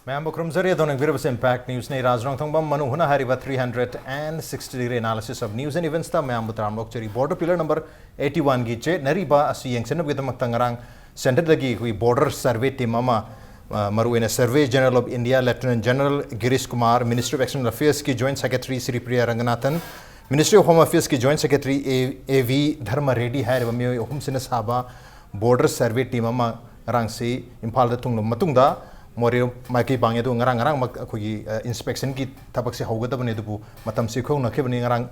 मैं बुक्रमजरी दोनों बिरबस impact news ने राजरंग थंगबम मनु हुना Hariba 360 degree analysis of news and events ता मैं बुतराम लोकचरी बॉर्डर पिलर नंबर 81 गी चे नरीबा असि यंगसन बिदमक तंगरांग सेंटर दगी हुई बॉर्डर सर्वे टीम अमा मरुएना survey general of India lieutenant general Girish Kumar ministry of external affairs की joint secretary Shri Priya Ranganathan ministry of home affairs की joint secretary A V Dharma Reddy है अहम से साबा बॉर्डर सर्वे टीम अमा रांगसी इम्फाल तुंगदा मोरे माइकी पांगे तो ngarang अखोगी इंस्पेक्शन की थबक से हौगदबने दुबु मतम से खौ नखेबनी ngarang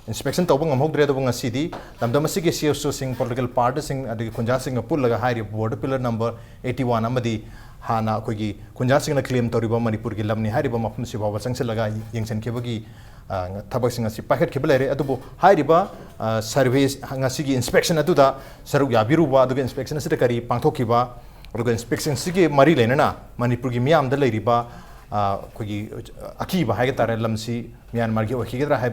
इंस्पेक्शन तौब ngमहोगद्रे दुबु ngसीदी लमदम से के CSO Singh political party Singh अदि खुंजा सिंह पुल्लगा हाइरि बॉर्डर पिलर नंबर 81 अमदी हाना अखोगी खुंजा सिंह क्लेम तौरिबा मणिपुर की लमनी हाइरिबा मफम से बाबा संगसलगा यंगसन केबगी थबक सिंह से पाखेट केबलेरे अदुबु हाइरिबा सर्वे ngसी इंस्पेक्शन अदुदा सरुक याबिरुबा अदुगा इंस्पेक्शन से करी पांथोखिबा और इंस्पेक्शन से मरी लेना मणिपुर की मियामद लेरिबा अखोगी अकीबा है तारे लमसी म्यांमार की वखीगद्रा है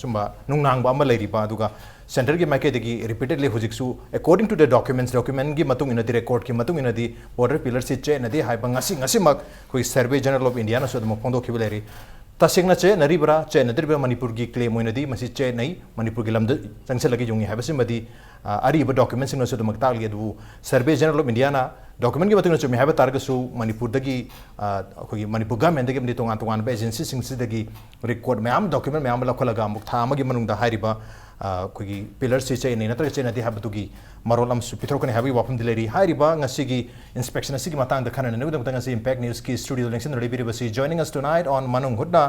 सुबह नुंगनांगबा अमा लेरिबा अदुगा सेंटर की माइकेदगी रिपीटेडली हुजिक्सु अकॉर्डिंग टू द डॉक्यूमेंट की मतुंग इनदी रिकॉर्ड की मतुंग इनदी बॉर्डर पिलर से चेनदी हाइबा ngasi कोई सर्वे जनरल ऑफ इंडिया न सदम फोंदोखिब लेरि तसेंगना चे नरीबरा चे नदरिबा मणिपुर की क्लेम होइनदी मसी चे नहीं मणिपुर की लमद संगसलगी जुंगी हाइबसिमदी अरीब डॉक्यूमेंट्स सिंग नसुदमक तागली अदु सर्वे जनरल ऑफ इंडिया ना डॉक्यूमेंट की मतुंग चुमी हाइबा तारगसु मणिपुर दगी अखोगी मणिपुर गवर्नमेंट दगी मदि तोंगान तोंगान बे एजेंसी सिंग सिदगी रिकॉर्ड मैम डॉक्यूमेंट मैम लखलगा मुक था अमगी मनुंगदा हाइरिबा अखोगी पिलर से चे नत्र चे नदी हाबतुगी मरोल अमसु पिथरोकने हाबी वाफम दिलेरी हाइरिबा ngasi इंस्पेक्शन असिगी मतंग द खनन नेबदम ngasi इम्पैक्ट न्यूज़ की स्टूडियो लेक्शन रेबिरिबसी जॉइनिंग अस टुनाइट ऑन मनुंग हुड्डा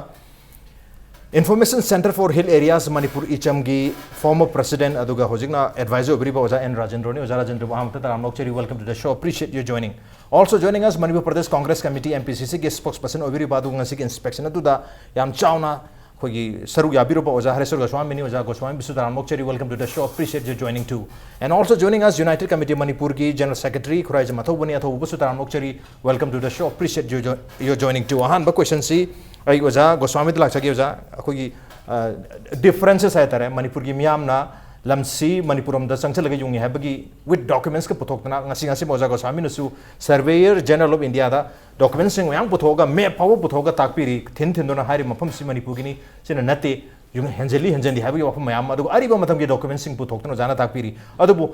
Information Center for Hill Areas Manipur Ichamgi former president aduga hojikna advisor Briba Oza N Rajendra ni Oza Rajendra Muhammad Taram Lokcheri welcome to the show, appreciate you joining. Also joining us Manipur Pradesh Congress Committee MPCC ge spokesperson Obiriba adu ngasi inspection aduda yam chauna khogi saru yabiruba Oza Haresur Goswami ni Oza Goswami Bisu Taram Lokcheri welcome to the show, appreciate you joining too. And also joining us United Committee Manipur ki General Secretary Khuraj Mathobani atho Bisu Taram Lokcheri welcome to the show, appreciate you joining too. Ahan ba question si आई ओजा गोस्वामी लाक्चगे ओजा अखोगी differences है तारे मणिपुर की मियामना लमसी मणिपुरम द संगसलगे युंगी हैबगी विद डॉक्यूमेंट्स के पुथोकना ngasi ngasi ओजा गोस्वामी नसु सर्वेयर जनरल ऑफ इंडिया दा डॉक्यूमेंट्स सिंग यांग पुथोगा मैप पाव पुथोगा ताकपिरी थिन दोना हारि मफम सि मणिपुर की नि सिन नते युंग हेंजली हेंजंदी हैबगी वफम मयाम अदु अरिबा मतम के डॉक्यूमेंट्स सिंग पुथोकना जाना ताकपिरी अदुबु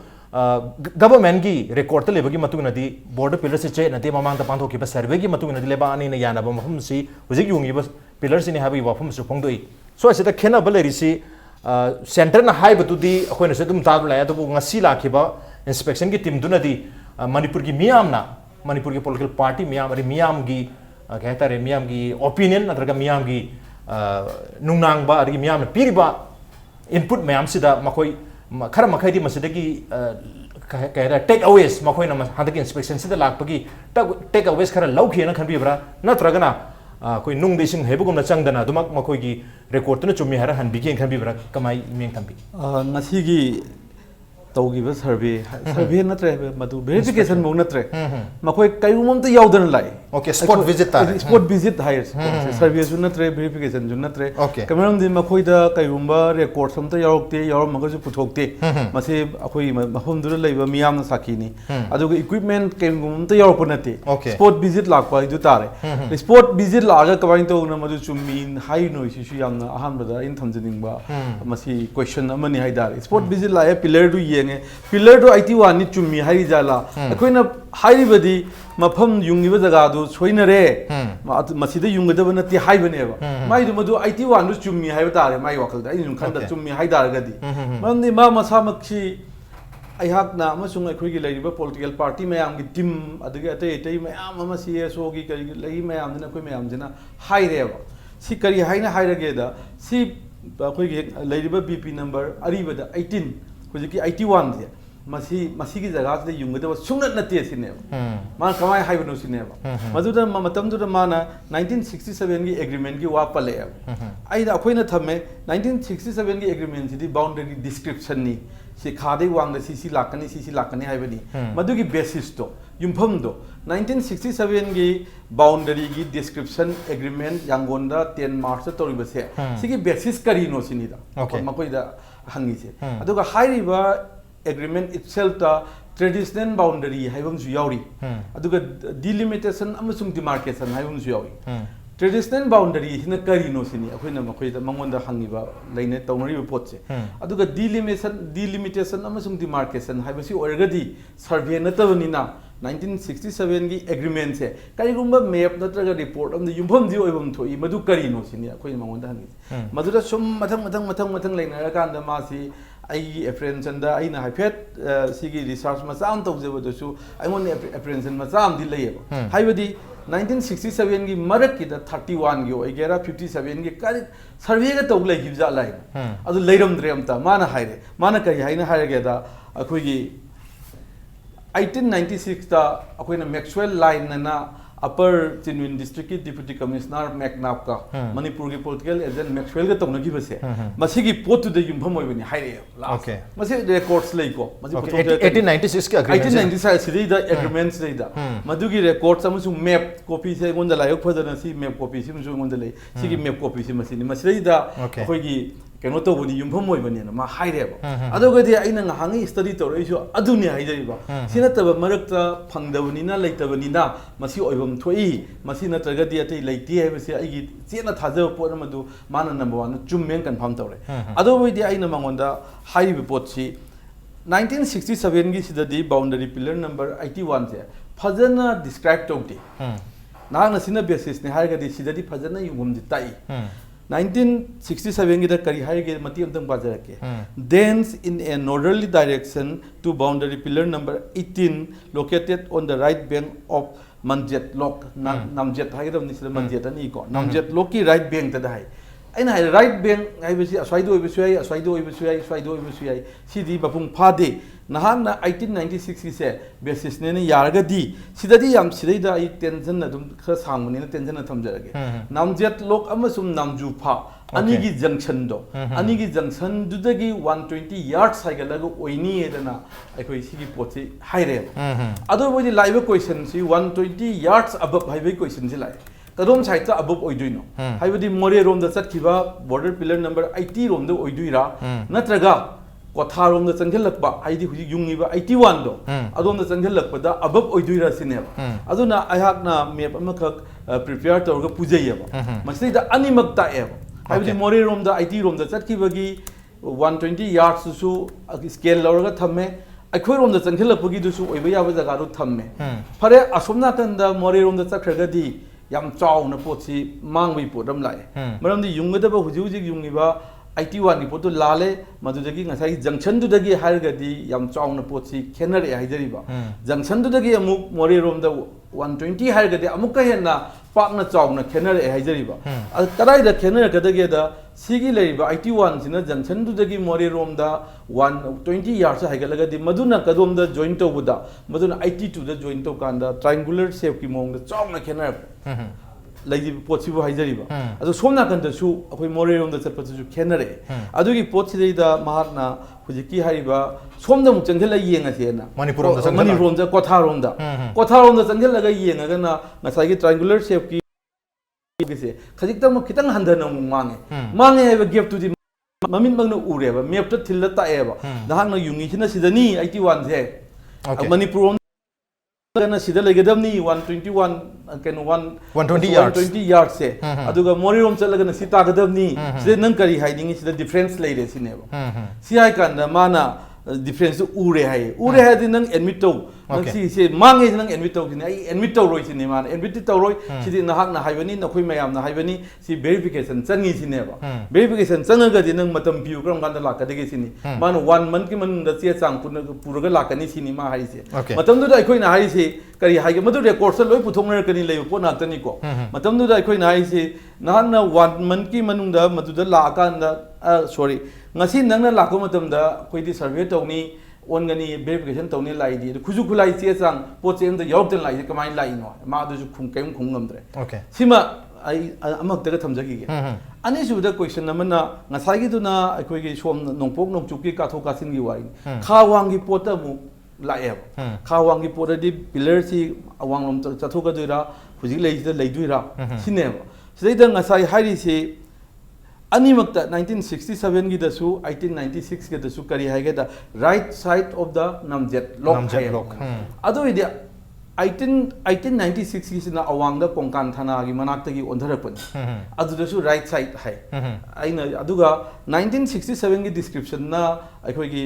गवर्नमेंट की रिकॉर्ड त लेबगी मतुग नदी बॉर्डर पिलर से चे नते ममांग त पांथोकी बस सर्वे की मतुग नदी लेबा अनि न यानाबा मफम सि हुजिक युंगी बस पिलर सिनि हाबी वफम सु फोंदोई सो असिदा खेना बलेरिसी सेंटर न हाइबतुदी अखोइना से दुम ताब लाया तो ngasi लाखिबा इंस्पेक्शन की टीम दुनदी मणिपुर की मियामना मणिपुर की पॉलिटिकल पार्टी मियाम की कहता रे मियाम की ओपिनियन नत्रगा मियाम की नुंगनांगबा अदगी मियाम पीरिबा इनपुट मैम सिदा मखोई खर मखैदी मसिदगी कहरा टेक अवेस मखोइना हदगी इंस्पेक्शन सिदा लाखपगी टेक अवेस खर लौखियना खनबिब्रा नत्रगना कोई नुंग देसिंग हेबगुमना चंगदना दुमक मखोइगी रिकॉर्ड तुना चुम्मी हरा हनबिगे खनबिब्रा कमाई मेंग थंबी ngasi तौगिबा सर्वे नत्रे मदु वेरिफिकेशन मो नत्रे मखोय कायुमम त यावदन लाई ओके स्पॉट विजिट ता स्पॉट विजिट हायर सर्वे जु नत्रे वेरिफिकेशन जु नत्रे कमरम दिन मखोय द कायुमबा रिकॉर्ड सम त यावक्ते यावम मगजु पुथोकते मसे अखोय मफम दुर लैबा मियाम साखीनी अदुग इक्विपमेंट केमगुम त यावप नते स्पॉट विजिट लाकपा इदु तारे स्पॉट विजिट लागा कबाइन तो न मदु चुमीन हाई नो इशु यामना अहान बदा इन थमजनिंगबा मसी क्वेश्चन अमनी हाइदार स्पॉट विजिट लाए पिलर दु ये पिलर तो 81 नि चुम्मी हारि जाला अखोइना हारिबदी मफम युंगिबा जगा दु सोइनरे मसिद युंगदब नति हाइबनेबा माइदु मदु 81 दु चुम्मी हाइबा तारे माइ वखलदा इ खंदा चुम्मी हाइदारगदी मन्दी मा मसामक्षी अहाकना अमसुंग अखोइगी लैरिबा पॉलिटिकल पार्टी मयाम की टीम अदगे अतै अतै मयाम अमा सीएसओ की करी लई मयाम जना कोइ मयाम जना हाइरेबा सी करी हाइना हाइरगेदा सी अखोइगी लैरिबा बीपी नंबर अरिबदा 18 हुजिकी 81 थे मसी की जगह से युंगदब सुंगत नते सिने मा कमाय हाइबनो सिने मदुदा मतमदुदा माना 1967 की एग्रीमेंट की वापले आइदा अखोइना थमे 1967 की एग्रीमेंट सिदी बाउंड्री डिस्क्रिप्शन नि से खादे वांग सीसी लाकनी हाइबनी मदुगी बेसिस तो युमफम दो 1967 की बाउंड्री की डिस्क्रिप्शन एग्रीमेंट यांगोंदा 10 मार्च तोरिबसे सिगी बेसिस करिनो सिनीदा मकोइदा हंगी से अदुगा हाइरिबा एग्रीमेंट इटसेल्फ ता ट्रेडिशनल बाउंडरी हाइबमसु यावरी अदुगा डिलिमिटेशन अमसुंग डिमार्केशन हाइबमसु यावरी ट्रेडिशनल बाउंडरी हिना करिनो सिनी अखोइना मखोइदा मंगोंदा हंगिबा लेने तौनरिबा पोतसे अदुगा डिलिमिटेशन अमसुंग डिमार्केशन हाइबसि ओरगदी सर्वे नतबनिना 1967 की एग्रीमेंट से कईगुंबा मैप नत्रगा रिपोर्ट अमद युंफम दि ओइबम थोई मदु करिनो सिनी अखोइ मंगोंदा हंगि मदुदा सुम मथंग लेनरा कांदा मासी आई एप्रेंशन दा आइना हाइफेट सिगी रिसर्च मचाम तौजेबदसु आइमोन एप्रेंशन मचाम दि लेयेबा हाइबदी 1967 की मरक की 31 की ओइगेरा 57 की करी सर्वे का तौ लेखिब जा लाइ अदु लेरमद्रे अमता माना हाइरे माना करी हाइना हाइरेगेदा अखोइगी 1896 ता अखोइना मैक्सवेल लाइन ना अपर चिनविन डिस्ट्रिक्ट की डिप्यूटी कमिश्नर मैकनाप का मणिपुर की पॉलिटिकल एजेंट मैक्सवेल का तौनगी बसे मसिगी पोतु दे युंफम ओइबनी हाइरे ओके मसे रिकॉर्ड्स लेको मसे 1896 के एग्रीमेंट 1896 सिदी द एग्रीमेंट्स लेदा मदुगी रिकॉर्ड्स अमसु मैप कॉपी से गोंदा लायक फदना सी मैप कॉपी सी मसु गोंदा ले सिगी मैप कॉपी सी मसिनी मसिदा अखोइगी कनो तौबनी युंफम ओइबनी मा हाइरेबा अदोगदि आइना ngahang स्टडी तौरैसु अदुनि हाइजरिबा सिनतब मरकता फंगदबनिना लेतबनिना मसी ओइबम थोई मसी नत्रगदि अतै लेति हाइबसे आइगी चेना थाजब पोट मदु माना नंबर 1 चुम्में कन्फर्म तौरे अदोबदि आइना मंगोंदा हाइबे पोटसी 1967 की सिददी बाउंडरी पिलर नंबर 81 से फजना डिस्क्राइब तौते नाना सिना बेसिस ने हाइगदि सिददी फजना युगुमदि ताई 1967 की करी हाई के मती अमतंग बाजार के thence in a northerly direction to boundary pillar number 18 located on the right bank of Manjet Lok Namjet hai ram nisra Manjet ani ko Namjet Lok की right bank ta dai aina hai right bank ai bisi aswaido ibisui aswaido ibisui sidi bapung phade nahang na 1896 की से basis ने यारगदी सिददी याम सिदैदा आई tension अदुम खर सांगमनि ना tension थमजरगे नामजेट लोक अमसुम नामजुफा अनिगी junction दो अनिगी junction दुदगी 120 yards हाइगलग ओइनी एदना अखोइ सिगी पोथि हाइरे अदो बोदि लाइव क्वेश्चन सी 120 यार्ड्स अबव हाइवे क्वेश्चन से लाइ कदोम साइड अबव ओइदुइनो हाइबदी मोरे रोम द चटखिबा बॉर्डर पिलर नंबर 80 रोम द ओइदुइरा नत्रगा कोथारोम द चंगलकबा आइदी हुजि युंगिबा 81 दो अदोम द चंगलकबदा अबब ओइदुइरा सिनेबा अदुना आहाकना मैप अमखक प्रिपेयर तौरगा पुजैयबा मसिदा अनिमक ताएबा हाइबदी मोरे रोम द 80 रोम द चटखिबगी 120 यार्ड्स सु स्केल लौरगा थम्मे अखोइ रोम द चंगलकबगी दुसु ओइबा याबा जगा रु थम्मे फरे असोमना तंदा मोरे रोम द चखरगदी याम चाउना पोछि मांगबि पोदम लाए मरमदि युंगदबा हुजि हुजि युंगिबा 81 की पोतो लाले मदुदगी ngасai जंक्शन दुदगी हारगदी याम चाउना पोछि खेनरे हाइजरिबा जंक्शन दुदगी अमुक मोरे रोम द 120 हारगदी अमुक हेना पाकना चाउना खेनरे हाइजरिबा तराइ द खेनरे कदगे द सिगी लेरिबा 81 सिना जंक्शन दुदगी मोरे रोम द 120 यार्ड्स हाइगलगदी मदुना कदोम द जॉइन तौबदा मदुना 82 द जॉइन तौ कांदा ट्रायंगुलर शेप की मोंग द चाउना खेनरे लगी पोचिबो हाइजरिबा अदो सोमना कंदसु अखोइ मोरे रोम द चटपसु खेनरे अदुगी पोचिदैदा महात्ना हुजिकी हारिबा सोमदा मु चंगल येंगसेना मणिपुर रोम द कोथा रोम द चंगल लगा येंगगना ngасai की ट्रायंगुलर शेप की गिसे खजिकतम खितंग हंदन मांगे है गेप टू दी ममिन मंगन उरेबा मैप त थिल ताएबा दहांग युंगी सिना सिदनी 81 से मणिपुर ना सिदा लेगदमनी 121 कैन 120 यार्ड से अदुगा मोरिरोम चलगना सिता गदमनी से नंग करी हाइदिंग सिदा डिफरेंस लेरे सिनेबा सि हाइ कांदा माना डिफरेंस उरे है दि नंग एडमिट तो नंग से मांगे नंग एडमिट तो किने आई एडमिट तो रोइ सिने मान एडमिट तो रोइ सिदि नहाक ना हाइबनी नखोइ मयाम ना हाइबनी सि वेरिफिकेशन चंगी सिनेबा वेरिफिकेशन चंगगा दि नंग मतम पिउ क्रम गांदा लाकदगे सिनि मान 1 मंथ की मन द चे चांग पुरगा लाकनी सिनि मा हाइसे मतम दु अखोइ ना हाइसे करी हाइगे मदु रेकॉर्ड्स लोइ पुथोंगर कनी लेबो पो नातनी को मतम दु अखोइ ना हाइसे नहाक ना 1 मंथ की मनुंदा मदुदा लाकांदा sorry ngasi nangna lakko matamda koidi survey tawni ongani verification tawni laidi khuju khulai che chang pochen da yorten lai kamai lai no ma du khung kaim khung ngamdre okay sima ai amak daga thamjagi ge ani su da question amana ngasai gi duna akoi gi som nongpok nongchuk ki ka tho ka sin gi wai khawang gi pota mu laeb khawang gi pota di pillar si awang lom chatho ka duira huji lei da lei duira sineba sidai da ngasai hairi si अनीमक्ता 1967 की दसु 1896 के दसु करी है दा right side of the नमजेट लॉक अदो इदे 1896 की सिना अवांग द कोंकान थाना की मनाक्ता की ओंधरपन अदु दसु राइट साइड है आइना अदुगा 1967 की डिस्क्रिप्शन ना अखोई की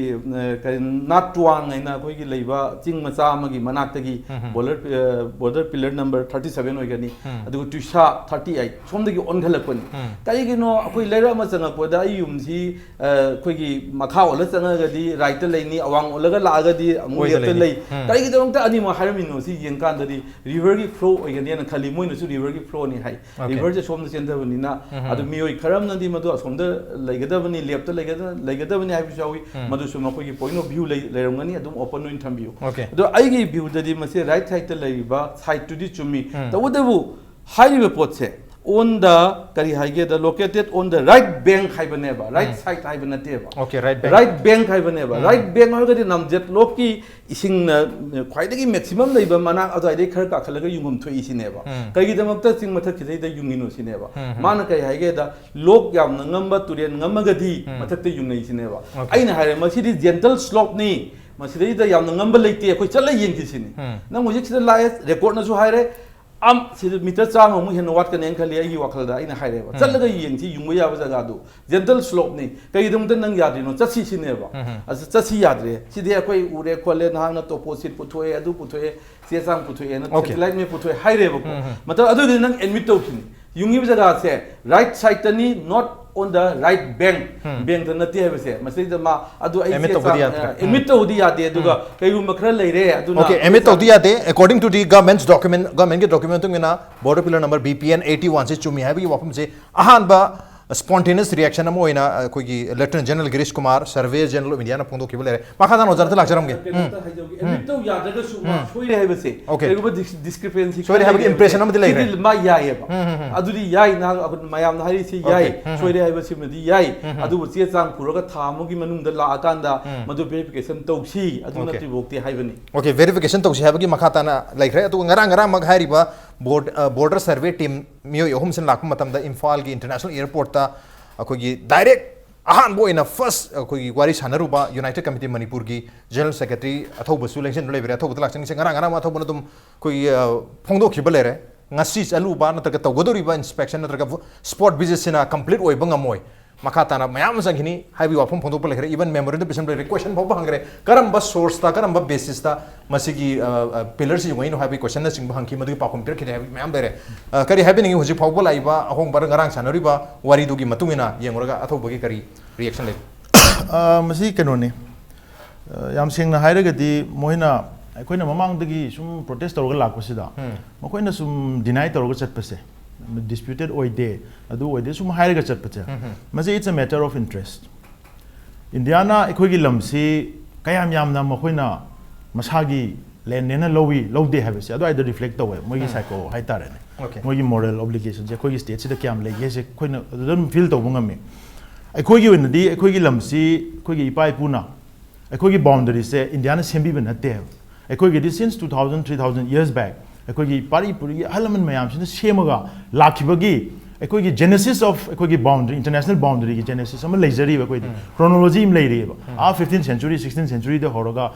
नाटवांग आइना अखोई की लेबा चिंग मचा अमगी मनाक्ता की बॉर्डर पिलर नंबर 37 होइगनी अदुगा तुषा 38 सोमदगी ओंधलपन करिगिनो अखोई लेरा म चंगपदा युमसी अखोई की मखा ओला चंगगदी राइट लेनी अवांग ओलगा लागदी अमुयत ले करिगिदोंता अनी म हारमिनो सी येंकांददी रिवर की फ्लो होइगनी न खाली मोइनसु रिवर की फ्लो नि हाई रिवर जे सोमद चेंदबनिना अदु मियोय खरमनदी मदु सोमद लेगदबनी लेफ्ट लेगदबनी हाइबिसावी मधुसु मखोगी पॉइंट ऑफ व्यू लेरंगनी अदुम ओपन ओइन थंबियो दो आइगी व्यू ददी मसे राइट साइड त लेबा साइड टू दी चुमी तवदबु हाइबे पोटसे on the kari haige the located on the right bank haibaneba right side haibanateba okay right bank haibaneba right bank hagadi namjet loki ising na khwaidagi maximum leiba mana adai dei khar ka khalaga yungum thoi isineba kagi damakta sing mathak khidai da yungino sineba mana kai haige da lok yam ngamba turen ngamagadi mathak te yungnai sineba aina haire masidi gentle slope ni masidi da yam ngamba leite khoi chala yengki sini na mujik sida live record na su haire am sida meter chang mu hen wat kan khali ai wakal da ina haire ba chalaga yengsi yungwa ya ba jaga du gentle slope ni kai dum tan nang yadri no chasi sineba as chasi yadre sidi akoi ure khole na na to opposite puthoe adu puthoe siasang puthoe na satellite me puthoe haire ba ko matlab adu nang admit to khini yungi ba jaga se right side tani not on the right bank bank the nati have se masida ma adu ai emit to udi yade aduga kai rum khara leire aduna okay emit to udi yade according to the government ke document ngena border pillar number BPN 81 se chumi hai bi wapum se ahan ba spontaneous reaction am hoina koi gi lieutenant general Girish Kumar surveyor general of India na phondo kibule makhadan ozar ta lakjaram ge emit to yade ga suma soi hai se okay ko discrepancy soi hai impression am dilai re ma yai ba adudi yai na mayam na hari si yai soi hai ba simadi yai adu che chang puraga thamu gi manung da la akanda madu verification tausi adu na tibokti hai bani okay verification tausi hai ba gi makha ta na like re atu ngara mag hari ba border survey team miyo yohum sin lakma matam da Imphal gi international airport ta akogi direct ahan bo ina first akogi wari sanaruba United Committee Manipur gi general secretary athoba su election le vere athoba lakchang se ngara ma athoba dum koi phongdo khibale re ngasi chalu ba na ta tawgodori ba inspection na ta sport business na complete oi bang amoy makatana mayam sanghini haibi wafum phongdo pale even memorandum question bhau bangre karam ba source ta karam ba basis ta masigi pillars yi ngoin haibi question na sing bangki madu pa computer khide haibi mayam bere kari haibi ningi hoji phau bolai ba ahong bar ngarang sanari ba wari du gi matungina yenguraga athoba gi kari reaction le masi keno ne yam sing na hairaga di moina akoina mamang dagi sum protest tawga lakpasida makoina sum deny tawga chatpase disputed oide adu oide sum hairaga chatpache mase it's a matter of interest indiana ekhogi lamsi kayam yamna makoina masagi len lowi lode habse adu ida reflect tawe mogi psycho haitare ne mogi moral obligation je ekhogi state sida kyam lege se khoina adum feel tawbunga me ekhogi wenadi ekhogi lamsi ekhogi ipai puna ekhogi boundary se indiana sembi ben hatte ekhogi this since 2000 3000 years back ekhogi pari puri halaman mayam sina semaga lakhibagi ekhogi genesis of ekhogi boundary international boundary ki genesis am leisure ba koi chronology im leire ba 15th century 16th century de horoga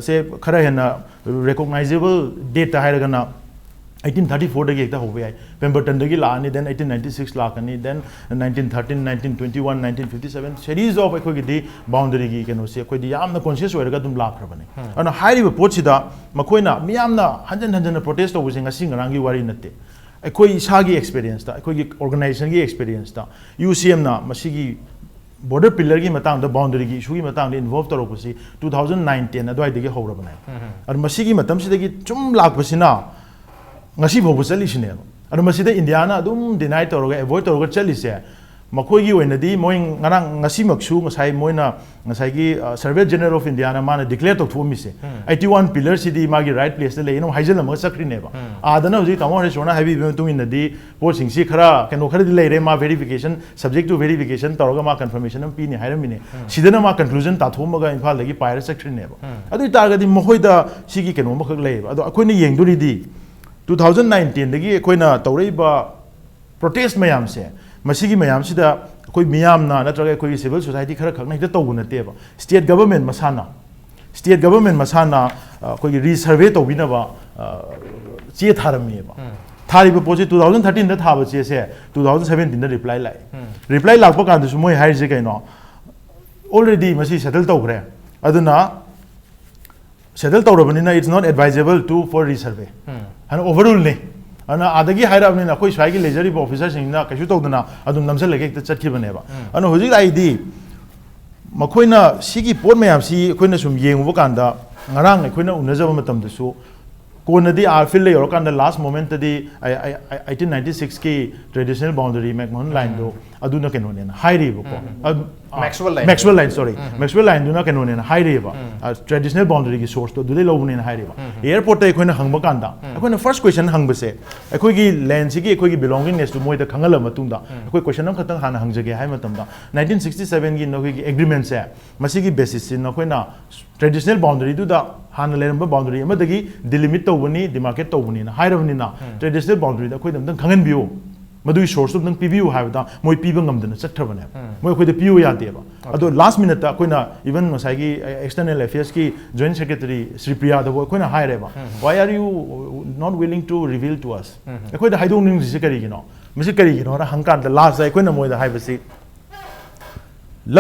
se khara hena recognizable date hairaga na 1834 dagi ekta hobe ai Pemberton dagi laani then 1896 lakani then 1913 1921 1957 series of ekhogi di boundary gi keno se ekoi di yamna conscious oiraga dum lakrabane ana hairi ba pochida makoina miyamna hanjan protest to businga singarangi wari natte ekoi isagi experience ta ekoi organization gi experience ta UCM na masigi border pillar gi matang da boundary gi issue gi matang da involve toropusi 2019 adwai dagi horabane ar masigi matam sidagi chum lakpasina ngasi bobu chalisine adu masida indiana adum deny toroga avoid toroga chalise makoigi oinadi moi ngarang ngasi maksu ngasai moina ngasai gi surveyor general of indiana mana declare to thomi se 81 pillar city magi right place le no haijal ma sakri ne ba adana hoji tamo re sona heavy tung inadi po singsi khara keno khara di leire ma verification subject to verification toroga ma confirmation am pi ni hairamine sidana ma conclusion ta thomaga imphal lagi pair sakri ne ba adu targa di mohoida sigi keno ma khak lei adu akoina yengduri di 2019 dagi akoina tawrei ba protest mayam se masigi mayam sida कोई मियामना नत्रगा कोई civil society खरा खकना हित तौबु नतेबा state government मसाना कोई रिसर्वे तौबिनबा चे थारमीबा थारीब पोजे 2013 दा थाबा चे से 2017 दा रिप्लाई लाखपा कांदसु मोय हाइजे कैनो ऑलरेडी मसी सेटल तौग्रे अदुना सेटल तौरबनिना it's not advisable to for resurvey हन ओवरऑल ने अना आदगी हाइराबनिना कोई स्वाइगी लेजरी ऑफिसर सिंगना कैसु तौदना अदुम नमसल लेके चटखिबनेबा अना हुजिक आईदी मखोइना सिगी पोट मयाम सी अखोइना सुम येंगबो कांदा ngarang अखोइना उनजबा मतम दसु कोनदी आरफिल ले योरकांदा लास्ट मोमेंट दी 1896 की ट्रेडिशनल बाउंड्री मैकमोहन लाइन दो अदुना केनोने हाइरीबो को Maxwell line sorry Maxwell line दुना केनोने हाइरीबा ट्रेडिशनल बाउंड्री की सोर्स तो दुले लोबने हाइरीबा एयरपोर्ट ते अखोइना हंगबा कांदा अखोइना फर्स्ट क्वेश्चन हंगबसे अखोइगी लैंड सिगी अखोइगी बिलोंगिंगनेस टू मोइदा खंगल मतुंदा अखोइ क्वेश्चन हम खतंग हाना हंगजगे हाइ मतमदा 1967 की नोगी एग्रीमेंट से मसिगी बेसिस से नखोइना ट्रेडिशनल बाउंड्री दुदा हाना लेरंबा बाउंड्री अमदगी डिलिमिट तौबनी डिमार्केट तौबनी ना हाइरबनिना ट्रेडिशनल बाउंड्री दा अखोइ दम खंगन बियो मदुई सोर्स दम पिबियो हाइबदा मोइ पिबं गमदना चट्थबने मोइ अखोइ द पियो यादेबा अदो लास्ट मिनट ता अखोइना इवन मसाइगी एक्सटर्नल अफेयर्स की जॉइंट सेक्रेटरी श्री प्रिया दबो अखोइना हाइरेबा why are you not willing to reveal to us अखोइ द हाइदोंग निंग जिसे करिगिनो मिसे करिगिनो रा हंकान द लास्ट अखोइना मोइ द हाइबसी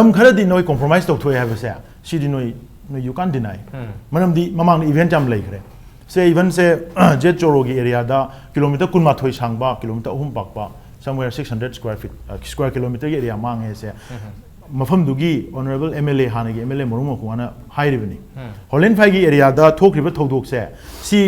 लम खरदी नोइ कॉम्प्रोमाइज तौथोय हाइबसे सिदि नोइ you can't deny manam di mamang event jam laikre se even se jet chorogi area da kilometer kunma thoi sangba kilometer 3 pakpa somewhere 600 square kilometer area mang he se mafam dugi honorable mla hanagi mla morumo kuana hairibani holen phai gi area da thokriba thodok se si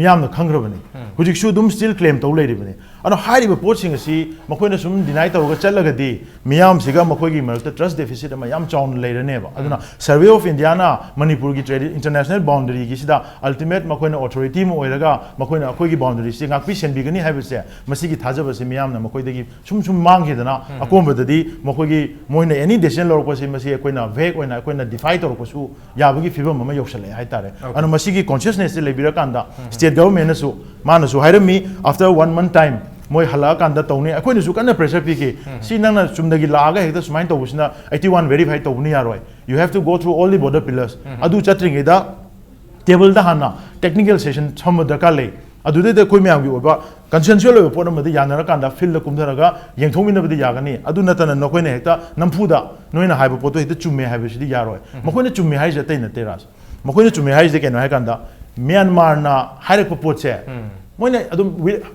miyam na khangrabani hujik shu dum still claim to leiribani ano hairiba poaching si makoina sum deny tawga chalagadi miyam siga makoigi marakta trust deficit ama yam chaun leirane ba aduna survey of india na manipur gi trade international boundary gi sida ultimate makoina authority mo oiraga makoina akoigi boundary si ngakpi senbigani haibase masigi thajaba se miyam na makoidagi sum manghidana akombadadi makoigi moina any decision lorko se masi akoina vague oina akoina defy torko su yabagi fibam ama yoksale haitare ano masigi consciousness lebira kanda state government na su mana su hairami after 1 month time moi hala kan da tawni akhoi su kan pressure pi ki si nang na chumdagi laaga hekta sumain tawusina 81 verify tawni yaroi you have to go through all the border pillars adu chatring da table da hana technical session chamda ka le adu de koi myam gi oba consensual oba pon ma de yanara kan da field kumdaraga yengthongmin na bi yagani adu natana nokoi ne hekta nampu da noina haiba poto hekta chumme haiba si yaroi makoi na chumme hai jate na teras makoi na chumme hai je ken hai kan da Myanmar na harak potche moina adum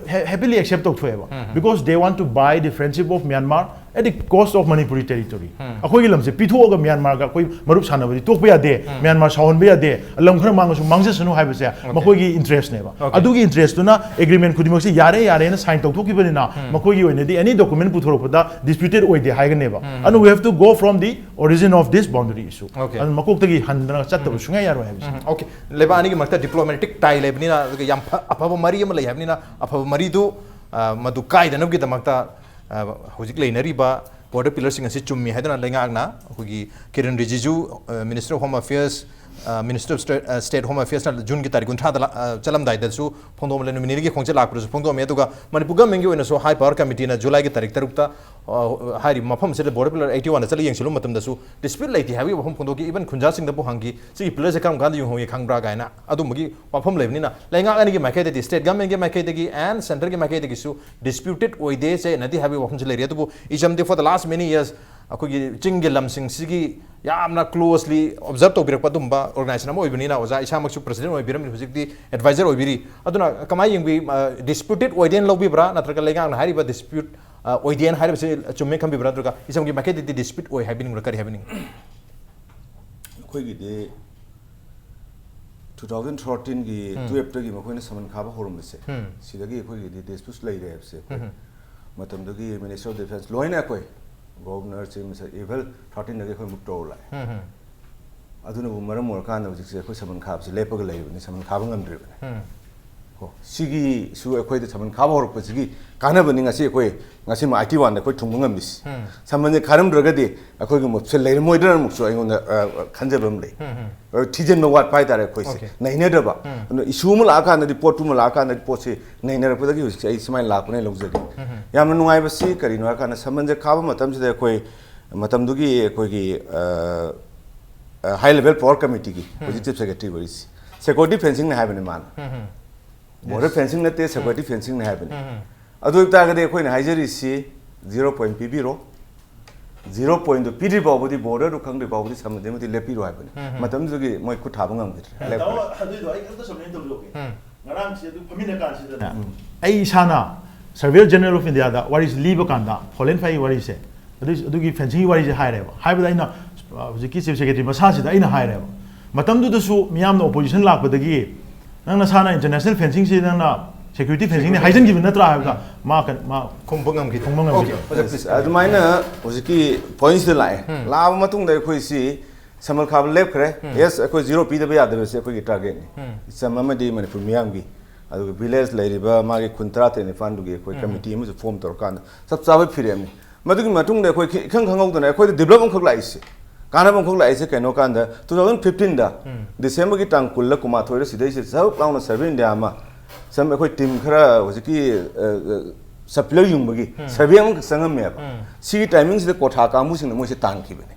happily accept to thoeba because they want to buy the friendship of Myanmar at the cost of Manipuri territory akhoi lam se pitho ga Myanmar ga koi marup sanabadi tokpa ya de Myanmar saon be ya de lam khara mang su mangse sunu haiba se makoi gi interest ne ba adu gi interest tu na agreement khudimok se yare na sign tok thoki bani na makoi gi oine di any document puthorok da disputed oi de haiga ne ba and we have to go from the origin of this boundary issue and makok tagi handana chatta sunga yaro hai okay leba ani gi makta diplomatic tie lebni na yam apaba mari am lei habni na apaba mari du madu kai da nab gi damakta hojik leinariba border pillars sing asi chummi haidana lengagna hogi Kiren Rijiju Minister of Home Affairs Minister of State Home Affairs na June ki tarikh 19 da chalam dai da su phongdom le nominee gi khongche lakpru su phongdom me tuga Manipur government gi oina so high power committee na July ki tarikh 3 ta hari mafam se border pillar 81 na chali yengsilu matam da su dispute laiti habi phom phongdo gi even khunja sing da bu hangi si pillar se kam gan yu hongi khangbra ga na adu magi mafam lebni na lenga ani gi makai de state government gi makai de gi and center gi makai de gi su disputed oide se nadi habi phom se le ri adu ijam de for the last many years akogi chingge lamsing sigi yamna closely observe to birak padumba organization mo ibini na oza isa maksu president oi biram hujik di advisor oi biri aduna kamai yengbi disputed oiden lobi bra natraka lenga na hari ba dispute oiden hari se chumme kham bi bra druga isam gi market di dispute oi happening rakari happening khoi gi de 2013 gi 12 ta gi ma khoi na saman khaba horum se sidagi khoi gi di dispute lai re se matam do gi minister of defense loina koi governor se misa eval 13 nage khoi muk tol lai aduna bu maram mor kan hojik se khoi saman khab se lepaga lai bani saman khab ngam dre bani ko sigi su akhoi da saman khaba horok pa sigi kana bani ngasi akhoi ngasi ma IT1 da akhoi thungungam bis saman je kharam draga de akhoi gum se leir moidar muk so aingon khanjabam le thijen no wat pai tare akhoi se nai ne da ba isu mu la ka na report tu mu la ka na report se nai ne ra pa gi ai smai la pa ne logzadi yamna nungai ba si kari no ka na saman je khaba matam se akhoi matam du gi akhoi gi high level power committee ki positive secretary boris security fencing ne haibane man border fencing na te security fencing ne haibane adu ta ga de khoi na haijari si 0 point pb 0 point do pd bawdi border ru khang de bawdi samde mati lepi ro haibane matam du gi moi khu thaba ngam git adu do ai kan somne do loke ngarang si adu pamina kan si da ai sana surveyor general of india da what is leave kanda foreign fai what is adu gi fencing what is high level high ba ina hujiki chief secretary masa si da ina high level matam du su miyam na opposition lak badagi nang na sana international fencing si nang na security fencing ne haizen gi natra ha ma kan ma khongbangam gi adu maina hujiki points de lai la matung da khoi si samal khab lep khre yes khoi 0 pi da ba yad se khoi gi target ni samama di manipur miyam gi adu village lai riba ma gi kuntra te ne fandu gi khoi committee mu form tor kan sab sabe phirem ni madu gi matung da khoi khang khangau da khoi development khok lai se kana bang khok lai se kaino kan da 2015 da december gi tang kul la kuma thoi se dei se sab laung na survey india ma sam khoi team khara hojiki supply yung bagi survey am sangam me ba si timing se kotha ka mu sing mo se tang ki bane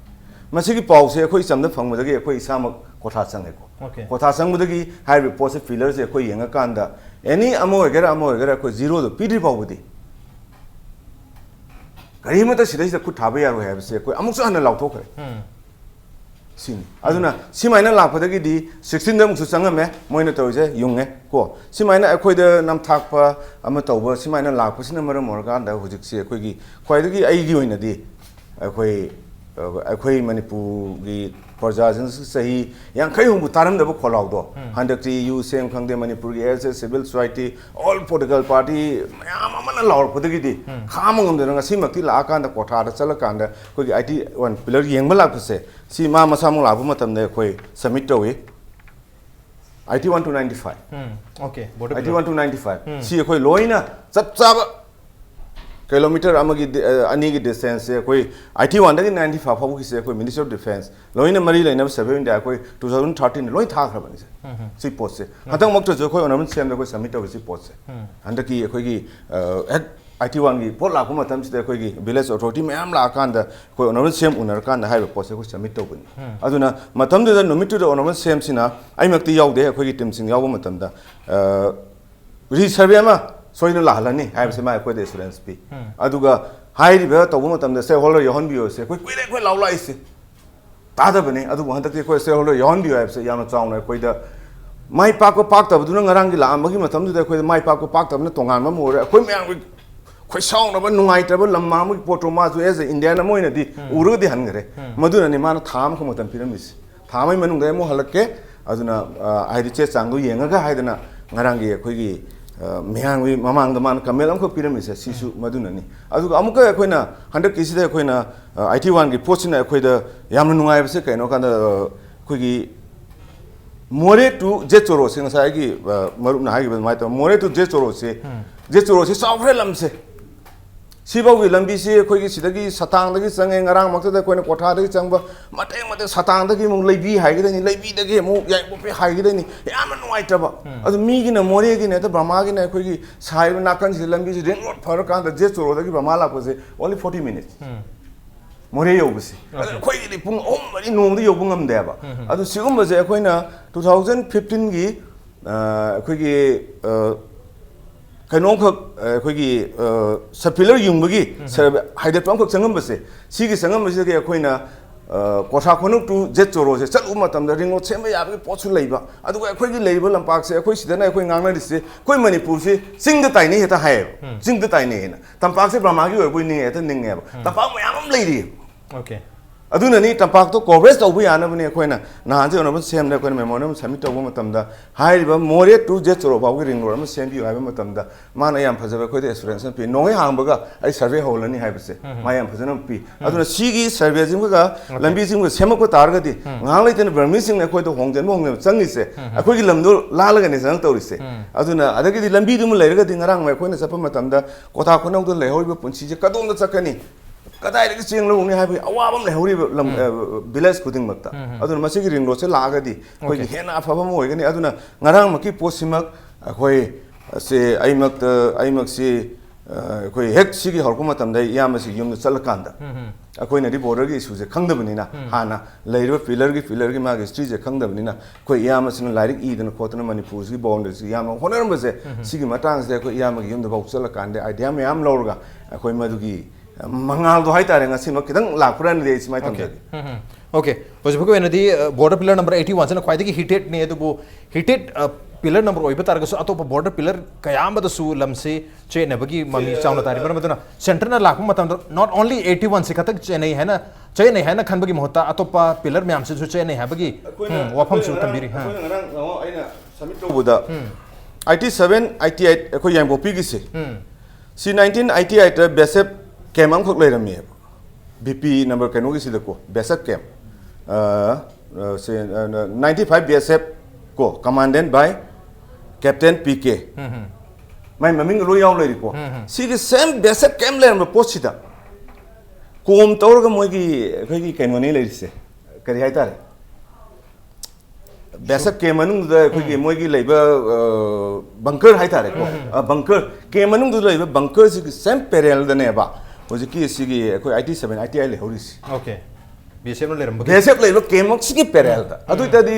ma si gi pau se khoi sam da phang ma da gi khoi sa ma kotha sang ko kotha sang mu da gi high report se filler se khoi yang kan da any amo gera khoi 0 do pd pau budi gari ma ta sidai se khu thabe yaro hai se khoi amuk sa na lau thok khare sin aduna simaina lakpadagi di 16 dam su sangame moina tawje yunge ko simaina akhoi da nam thakpa ama tawba simaina lakpasina maram morga da hujik se akhoi gi khwaidagi ai gi oina di akhoi manipur gi projajin sahi yang khai hum taram da kholau do handakti you same khangde manipur gi as a civil society all political party mayam amana laur podagi di khamangam da ngasi makti la kan da kotha da chala kan da khoi gi IT1 pillar yengba lak se si ma masamung labu matam ne khoi submit tawi IT1 to 95 okay IT1 to 95 si khoi loina chap chaba kilometer amagi ani gi distance se khoi IT1 da 95 phabu ki se khoi minister of defense loina mari laina 7 da khoi 2013 loi tha khra bani se si post se hatang mok to khoi onamun sem da khoi submit tawi si post se handaki khoi gi IT1 gi pot la ko matam se khoi gi village authority mayam la kan da khoi onamun sem unar kan da haiba post se khoi submit taw bani aduna matam da nomitu da onamun sem sina ai makti yaw de khoi gi team sing yaw matam da re survey ma soina la halani hai se ma khoi de assurance pi aduga hai ri ba taw matam da se holder yohon bio se khoi khoi law lai se ta da bani adu han tak khoi se holder yohon bio hai se yam chaw na khoi da mai pa ko pak ta bu na ngarang gi la am gi matam da khoi mai pa ko pak ta na tongan ma mo re khoi mayang khoi song na ba nungai ta ba lamma mu poto ma zu as india na moina di uru di han gare maduna ni ma na tham ko matam piramis thamai manung da mo halake aduna ai ri che chang du yenga ga hai dana ngarang gi khoi gi meyang wi mamang da man kamel am ko piramis sisu maduna ni adu amuka khoi na 100 kisi da khoi na IT1 gi post na khoi da yam nungai ba se kaino kan da khoi gi more to je choro se ngasai gi marup na hai gi mai ta more to je choro se sawre lam se sibau gi lambi se khoi gi sidagi satang dagi change ngarang makta da khoi na kotha dagi changba mate satang dagi mung leibi hai gi dani leibi dagi mu yai bo pe hai gi dani yam nuai ta ba adu mi gi na more gi na ta brahma gi na khoi gi sai na kan se lambi se ring road phar kan da je choro dagi brahma la ko se only 40 minutes more yo bisi khoi gi pung om mari nom di yo bungam de ba adu sigum ba je khoi na 2015 gi khoi gi kainong khak khoi gi sapillar yung bagi haidat pam khak sangam base si gi sangam base ge khoi na kotha khonuk tu jet choro se chal uma tam da ringo chemba ya bi pochu leiba adu khoi gi leiba lampak se khoi sidana khoi ngang na rise khoi manipur se sing da tai ni heta hai sing da tai ni na tampak se brahma gi oi bui ni eta ning ba tampak mayam am leiri okay अदुननी तंपाक तो coverage तौब यानबने अखोइना नहान जे ओनबन सेमने अखोइना memorandum submit तौब मतमदा हाइरिबा more to जे चरो Bawage ring road same बियो हाइबा मतमदा माना याम फजबा खोइदे aspiration पि नोय हांबगा आई सर्वे होलनी हाइबसे मा याम फजनम पि अदुना सिगी सर्वे जिमगा लंबी जिमगा सेमको तारगदि ngang lai ten vermi sing na khoi to hongjen mo hongnem changi se akhoi gi lamdo lalaga ni sang tawri se aduna adagi di lambi dum leiraga di ngarang mai khoi na sapa matam da kotha khonau do lehoi ba punchi je kadom da chakani kadai ri ching lo ni habi awabam lehori lam village khuding makta aduna masi gi ring road se laga di khoi gi hena afaba mo hoigani aduna ngarang maki posimak akhoi se aimak se अखोई हेक सिगी हरको मतम दे याम सि yum चल कांदा अखोई नदी border की issue जे खंगदबनिना हाना लेरिबा pillar की मागे हिस्ट्री जे खंगदबनिना कोई याम सिन लाइक ईदन खोतना मणिपुर की बाउंड्रीज याम होनरम बसे सिगी मतांग से कोई याम की युम द बाउ चल कांदे आइडिया में याम लौरगा अखोई मदुगी मंगाल दो हाई तारे ngasi mak kitang lakpuran de ismai tamde okay होजबको एनदी बॉर्डर पिलर नंबर 81 जना ख्वाइदगी हिटेड ने दुबो हिटेड पिलर नंबर ओइबा तारगसु अतोप बॉर्डर पिलर कयामबदसु लमसे चेनबगी ममी चाउना तारि मरमदना सेंटरना लाखम मतम नॉट ओनली 81 से खतक चेन्नई है ना खनबगी महता अतोप पिलर म्याम से चेन्नई हैबगी वाफम सु तंबिरी हां आइना सबमिट तोबुदा 87 88 अखोय यांगो पिगिसे सी 1988 बेसेप केमम खक लेरमी बीपी नंबर कनो की सिदको बेसेप केम से 95 बीएसएफ को कमांडेंट बाय कैप्टन पीके मैं ममिंग लो याव लेरी को सिगे सेम बेसेप केम लेरम पोस्ट सिदा कोम तौरग मोगी खगी कैनोनी लेरिसे करी हाय तारे बेसेप के मनुंग द खगी मोगी लेबा बंकर हाय तारे को बंकर के मनुंग द लेबा बंकर सिगे सेम पेरेल दनेबा होजिकी सिगी अखोय 87 88 ले होरिसी ओके बीएसएफ नो लेरम बेसेप लेबा केमक सिगी पेरेल दा अदु तदी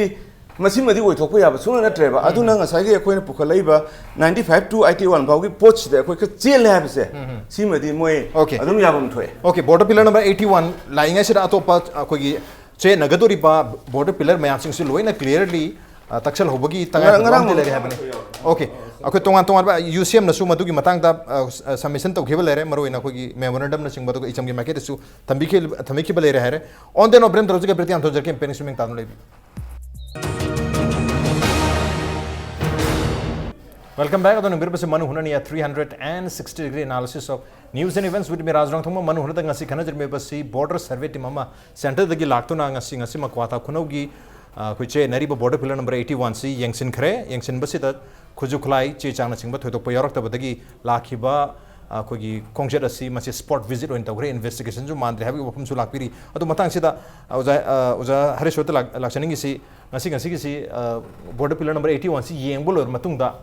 मसिमदी ओइथोकु याबा सुना नट्रेबा अदुना ngसाइगे अखोयना पुखलैबा 95 to 81 फाउगी पोस्ट दे अखोय ख चेल हाबसे सिमदी मोय अदुम याबम थोय okay border pillar number 81 lying से अतोपा अखोगी चे नगदोरी बा बॉर्डर पिलर मयाम सिंग से लोइना क्लियरली तक्सल होबगी तंगा लेरे हाबने ओके अखोय तोंगा यूसीएम नसु मदुगी मतंगदा सबमिशन तौखेब लेरे मरोइना अखोगी मेमोरेंडम न सिंग बदुगी इचमगी मार्केट सु थमिखि लेरे हारे ऑन देन ऑब्रेम तरजके प्रतियाम थोजर के पेनिंग स्विमिंग तानु लेबी वेलकम बैक अदोन बिरबस मनु हुननिया 360 degree analysis of news and events with me राजरंग थोंग मनु हुनदा ngasi खना जरमे बसी बॉर्डर सर्वे टीम अमा सेंटर दगी लाक्तुना ngasi मक्वाता खुनौगी खुचे नरीब बॉर्डर पिलर नंबर 81 सी यंगसिन खरे यंगसिन बसिदा खुजु खुलाई चे चांगना सिंगबा थोइदोप यारक्तबदगी लाखिबा अखोगी खोंगजेट असी मसे स्पॉट विजिट ओइन तौग्रे इन्वेस्टिगेशन जो मानद्रे हाबी वफम सु लाकपिरी अदु मतंग सिदा ओजा हरेश्वत लाक्सनिंगी सी ngasi की सी बॉर्डर पिलर नंबर 81 सी येंगबोलोर मतुंगदा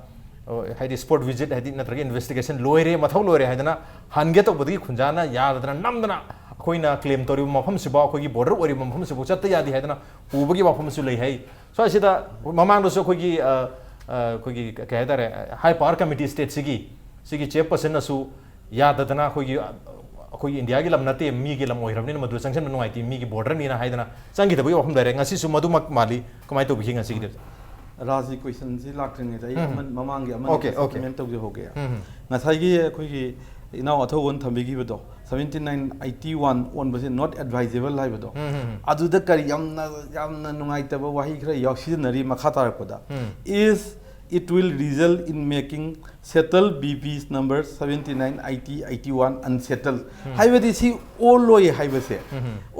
हाइदी स्पॉट विजिट हाइदी नत्रगे इन्वेस्टिगेशन लोयरे मथौ लोयरे हाइदना हनगे तौबदगी खुंजाना यादना नमदना अखोइना क्लेम तौरी मफम सिबा अखोगी बॉर्डर ओरी मफम सिबो चत्त यादी हाइदना उबगी मफम सु लई हाइ सो सिदा ममांगदसु अखोगी अखोगी के हाइदारे हाई पावर कमिटी स्टेट सिगी चेयरपर्सन नसु याददना अखोगी अखोगी इंडिया की लम नते मी की लम ओइरबनि मदु संक्शन नुवाइति मी की बॉर्डर नीना हाइदना संगी दबई वफम दारे ngasi su मदुमक माली कमाय तो बिखि ngasi की राजी क्वेश्चन से लाक्ट्रिंग है ममांग के अमन तौजे हो गया ngसाइगी अखोगी इनाव अथोवन थंबिगी बदो 7981 ओन बसे नॉट एडवाइजेबल लाइबदो अदुदा करी यामना नुंगाइतबा वाही खरा याक्सिनरी मखा तारपदा is it will result in making settle BP's number 79 80 81 unsettled हाइबदी सी ओलोय हाइबसे